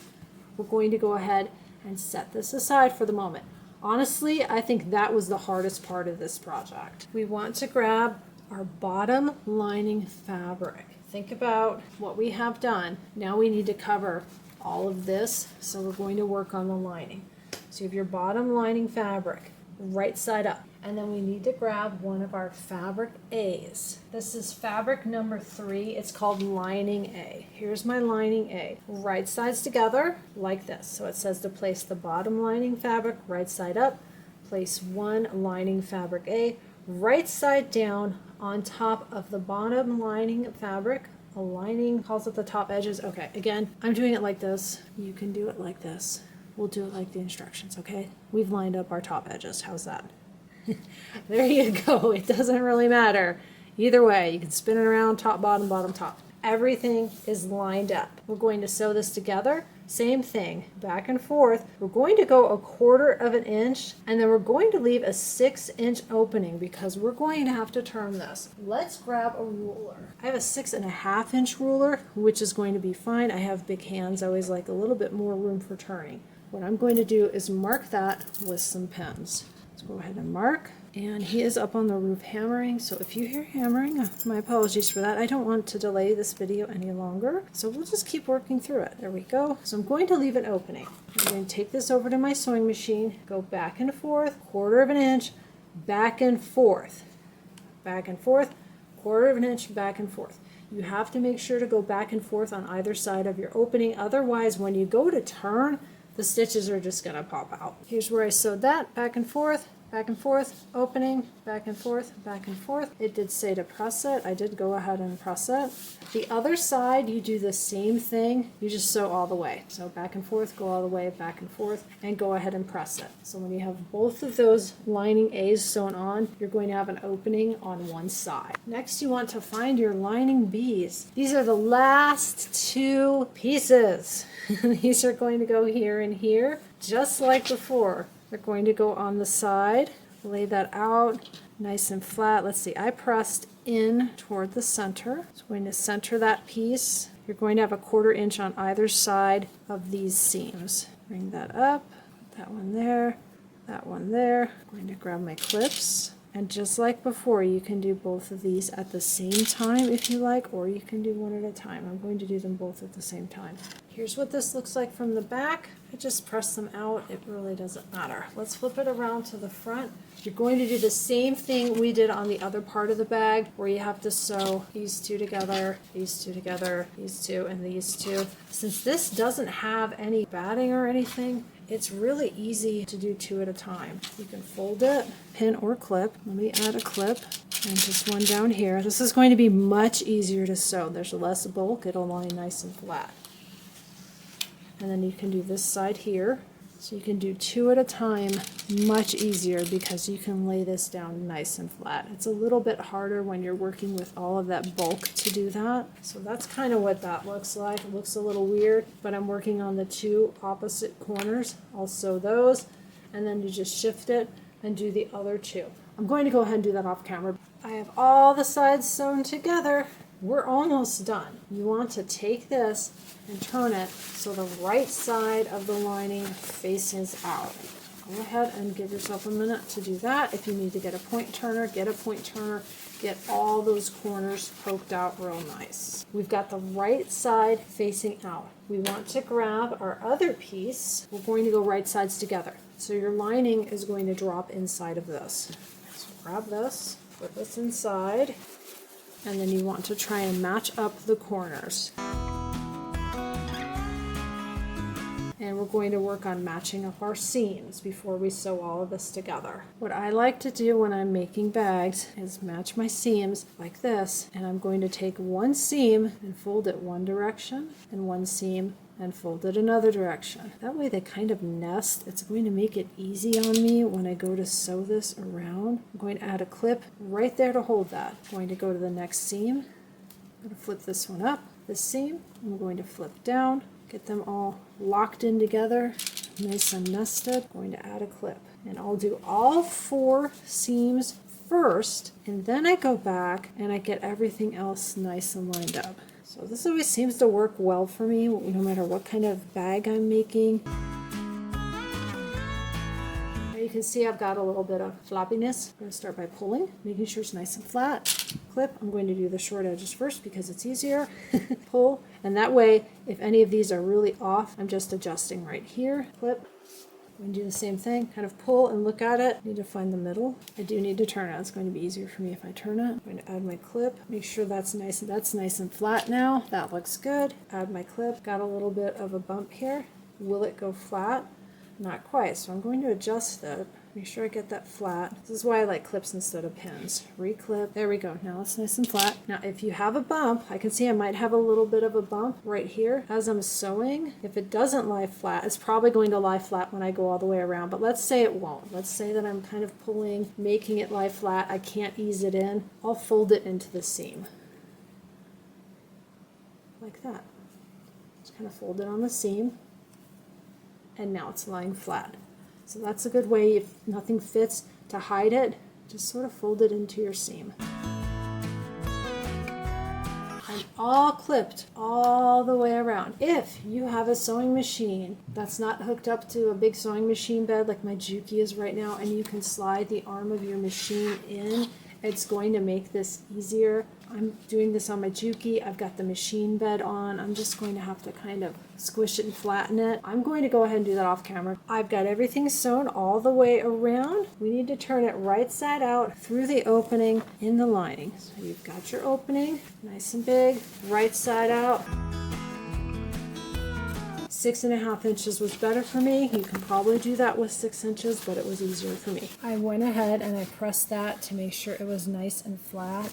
Speaker 1: We're going to go ahead and set this aside for the moment. Honestly, I think that was the hardest part of this project. We want to grab our bottom lining fabric. Think about what we have done. Now we need to cover all of this, so we're going to work on the lining. So you have your bottom lining fabric, right side up. And then we need to grab one of our fabric A's. This is fabric number 3. It's called lining A. Here's my lining A. Right sides together like this. So it says to place the bottom lining fabric right side up. Place one lining fabric A right side down on top of the bottom lining fabric. A lining calls at the top edges. Okay, again, I'm doing it like this. You can do it like this. We'll do it like the instructions, okay? We've lined up our top edges. How's that? There you go. It doesn't really matter. Either way, you can spin it around, top, bottom, bottom, top. Everything is lined up. We're going to sew this together. Same thing, back and forth. We're going to go 1/4 of an inch, and then we're going to leave a 6-inch opening because we're going to have to turn this. Let's grab a ruler. I have a 6.5-inch ruler, which is going to be fine. I have big hands. I always like a little bit more room for turning. What I'm going to do is mark that with some pins. Let's go ahead and mark. And he is up on the roof hammering, so if you hear hammering, my apologies for that. I don't want to delay this video any longer, so we'll just keep working through it. There we go. So I'm going to leave an opening. I'm going to take this over to my sewing machine, go back and forth, 1/4 of an inch, back and forth, 1/4 of an inch, back and forth. You have to make sure to go back and forth on either side of your opening, otherwise when you go to turn, the stitches are just going to pop out. Here's where I sewed that, back and forth, opening, back and forth, back and forth. It did say to press it. I did go ahead and press it. The other side, you do the same thing. You just sew all the way. So back and forth, go all the way, back and forth, and go ahead and press it. So when you have both of those lining A's sewn on, you're going to have an opening on one side. Next, you want to find your lining B's. These are the last 2 pieces. These are going to go here and here, just like before. They're going to go on the side, lay that out nice and flat. Let's see, I pressed in toward the center. So I'm going to center that piece. You're going to have a 1/4 inch on either side of these seams. Bring that up, put that one there, that one there. I'm going to grab my clips. And just like before, you can do both of these at the same time if you like, or you can do one at a time. I'm going to do them both at the same time. Here's what this looks like from the back. I just press them out. It really doesn't matter. Let's flip it around to the front. You're going to do the same thing we did on the other part of the bag, where you have to sew these 2 together, these 2 together, these 2, and these 2. Since this doesn't have any batting or anything, it's really easy to do 2 at a time. You can fold it, pin or clip. Let me add a clip and just one down here. This is going to be much easier to sew. There's less bulk. It'll lie nice and flat. And then you can do this side here. So you can do 2 at a time much easier because you can lay this down nice and flat. It's a little bit harder when you're working with all of that bulk to do that. So that's kind of what that looks like. It looks a little weird, but I'm working on the 2 opposite corners. I'll sew those, and then you just shift it and do the other 2. I'm going to go ahead and do that off camera. I have all the sides sewn together. We're almost done. You want to take this and turn it so the right side of the lining faces out. Go ahead and give yourself a minute to do that. If you need to get a point turner, get a point turner. Get all those corners poked out real nice. We've got the right side facing out. We want to grab our other piece. We're going to go right sides together. So your lining is going to drop inside of this. So grab this, put this inside, and then you want to try and match up the corners. And we're going to work on matching up our seams before we sew all of this together. What I like to do when I'm making bags is match my seams like this, and I'm going to take one seam and fold it one direction, and one seam and fold it another direction. That way they kind of nest. It's going to make it easy on me when I go to sew this around. I'm going to add a clip right there to hold that. I'm going to go to the next seam. I'm going to flip this one up, this seam. I'm going to flip down, get them all locked in together, nice and nested. I'm going to add a clip. And I'll do all 4 seams first, and then I go back and I get everything else nice and lined up. So this always seems to work well for me, no matter what kind of bag I'm making. I you can see I've got a little bit of floppiness. I'm going to start by pulling, making sure it's nice and flat. Clip, I'm going to do the short edges first because it's easier. Pull, and that way, if any of these are really off, I'm just adjusting right here. Clip. I'm going to do the same thing, kind of pull and look at it. Need to find the middle. I do need to turn it. It's going to be easier for me if I turn it. I'm going to add my clip. Make sure that's nice and flat now. That looks good. Add my clip. Got a little bit of a bump here. Will it go flat? Not quite. So I'm going to adjust it. Make sure I get that flat. This is why I like clips instead of pins. Reclip. There we go. Now it's nice and flat. Now if you have a bump, I can see I might have a little bit of a bump right here as I'm sewing. If it doesn't lie flat, it's probably going to lie flat when I go all the way around, but let's say it won't. Let's say that I'm kind of pulling, making it lie flat. I can't ease it in. I'll fold it into the seam. Like that. Just kind of fold it on the seam. And now it's lying flat. So that's a good way, if nothing fits, to hide it. Just sort of fold it into your seam. I'm all clipped all the way around. If you have a sewing machine that's not hooked up to a big sewing machine bed like my Juki is right now, and you can slide the arm of your machine in, it's going to make this easier. I'm doing this on my Juki. I've got the machine bed on. I'm just going to have to kind of squish it and flatten it. I'm going to go ahead and do that off camera. I've got everything sewn all the way around. We need to turn it right side out through the opening in the lining. So you've got your opening, nice and big, right side out. 6.5 inches was better for me. You can probably do that with 6 inches, but it was easier for me. I went ahead and I pressed that to make sure it was nice and flat.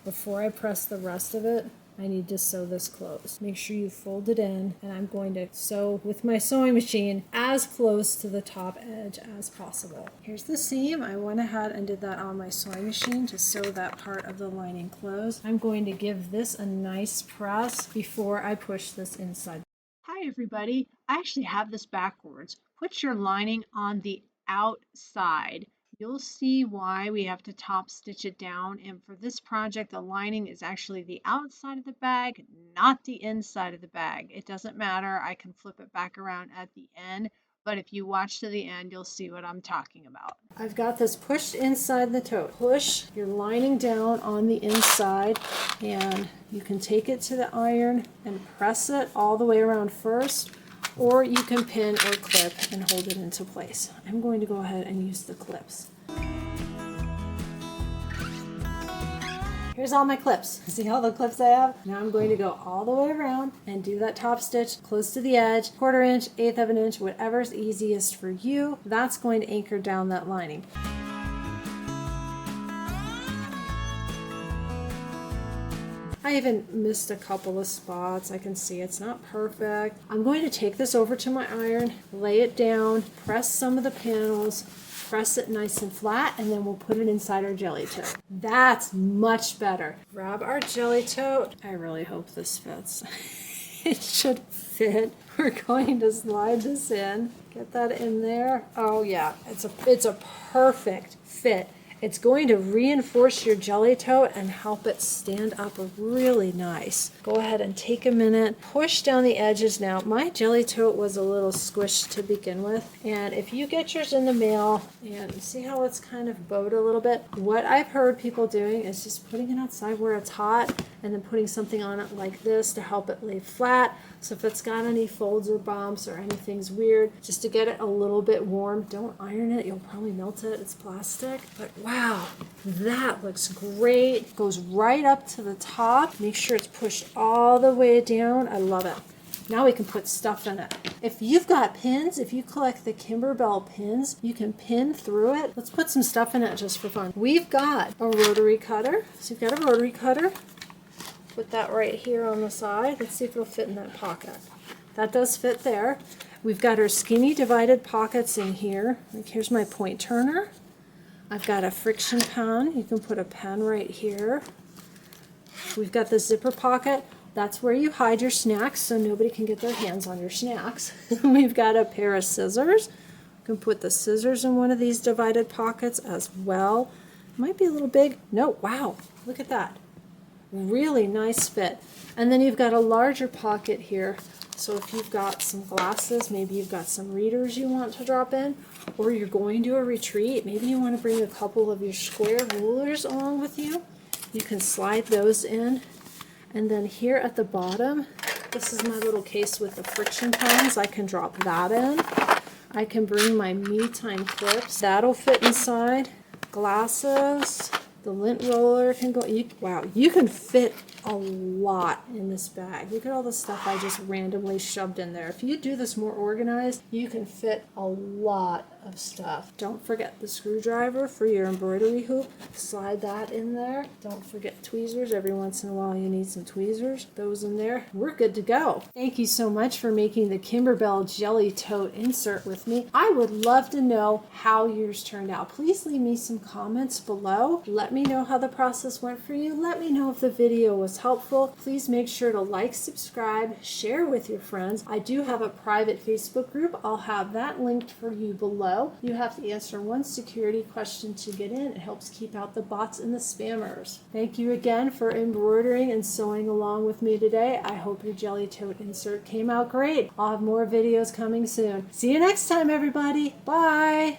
Speaker 1: Before I press the rest of it, I need to sew this closed. Make sure you fold it in, and I'm going to sew with my sewing machine as close to the top edge as possible. Here's the seam. I went ahead and did that on my sewing machine to sew that part of the lining closed. I'm going to give this a nice press before I push this inside. Hi everybody, I actually have this backwards. Put your lining on the outside. You'll see why we have to top stitch it down, and for this project the lining is actually the outside of the bag, not the inside of the bag. It doesn't matter, I can flip it back around at the end, but if you watch to the end you'll see what I'm talking about. I've got this pushed inside the tote. Push your lining down on the inside, and you can take it to the iron and press it all the way around first, or you can pin or clip and hold it into place. I'm going to go ahead and use the clips. Here's all my clips. See all the clips I have? Now I'm going to go all the way around and do that top stitch close to the edge, 1/4 inch, 1/8 of an inch, whatever's easiest for you. That's going to anchor down that lining. I even missed a couple of spots. I can see it's not perfect. I'm going to take this over to my iron, lay it down, press some of the panels, press it nice and flat, and then we'll put it inside our Jelly Tote. That's much better. Grab our Jelly Tote. I really hope this fits. It should fit. We're going to slide this in. Get that in there. Oh yeah, it's a perfect fit. It's going to reinforce your Jelly Tote and help it stand up really nice. Go ahead and take a minute, push down the edges. Now, my Jelly Tote was a little squished to begin with, and if you get yours in the mail, and see how it's kind of bowed a little bit, what I've heard people doing is just putting it outside where it's hot, and then putting something on it like this to help it lay flat. So if it's got any folds or bumps or anything's weird, just to get it a little bit warm, don't iron it, you'll probably melt it, it's plastic. But wow, that looks great. Goes right up to the top. Make sure it's pushed all the way down. I love it. Now we can put stuff in it. If you've got pins, if you collect the Kimberbell pins, you can pin through it. Let's put some stuff in it just for fun. We've got a rotary cutter. So you've got a rotary cutter. Put that right here on the side. Let's see if it'll fit in that pocket. That does fit there. We've got our skinny divided pockets in here. Like here's my point turner. I've got a friction pen. You can put a pen right here. We've got the zipper pocket. That's where you hide your snacks so nobody can get their hands on your snacks. We've got a pair of scissors. You can put the scissors in one of these divided pockets as well. Might be a little big. No, wow, look at that. Really nice fit. And then you've got a larger pocket here So if you've got some glasses, maybe you've got some readers you want to drop in, or you're going to a retreat, maybe you want to bring a couple of your square rulers along with you, you can slide those in. And then here at the bottom, this is my little case with the friction pens. I can drop that in. I can bring my me time clips. That'll fit inside. Glasses. The lint roller can go. Wow, you can fit a lot in this bag. Look at all the stuff I just randomly shoved in there. If you do this more organized, you can fit a lot of stuff. Don't forget the screwdriver for your embroidery hoop. Slide that in there. Don't forget tweezers. Every once in a while you need some tweezers. Those in there. We're good to go. Thank you so much for making the Kimberbell Jelly Tote insert with me. I would love to know how yours turned out. Please leave me some comments below. Let me know how the process went for you. Let me know if the video was helpful. Please make sure to like, subscribe, share with your friends. I do have a private Facebook group. I'll have that linked for you below. You have to answer one security question to get in. It helps keep out the bots and the spammers. Thank you again for embroidering and sewing along with me today. I hope your Jelly Tote insert came out great. I'll have more videos coming soon. See you next time, everybody. Bye.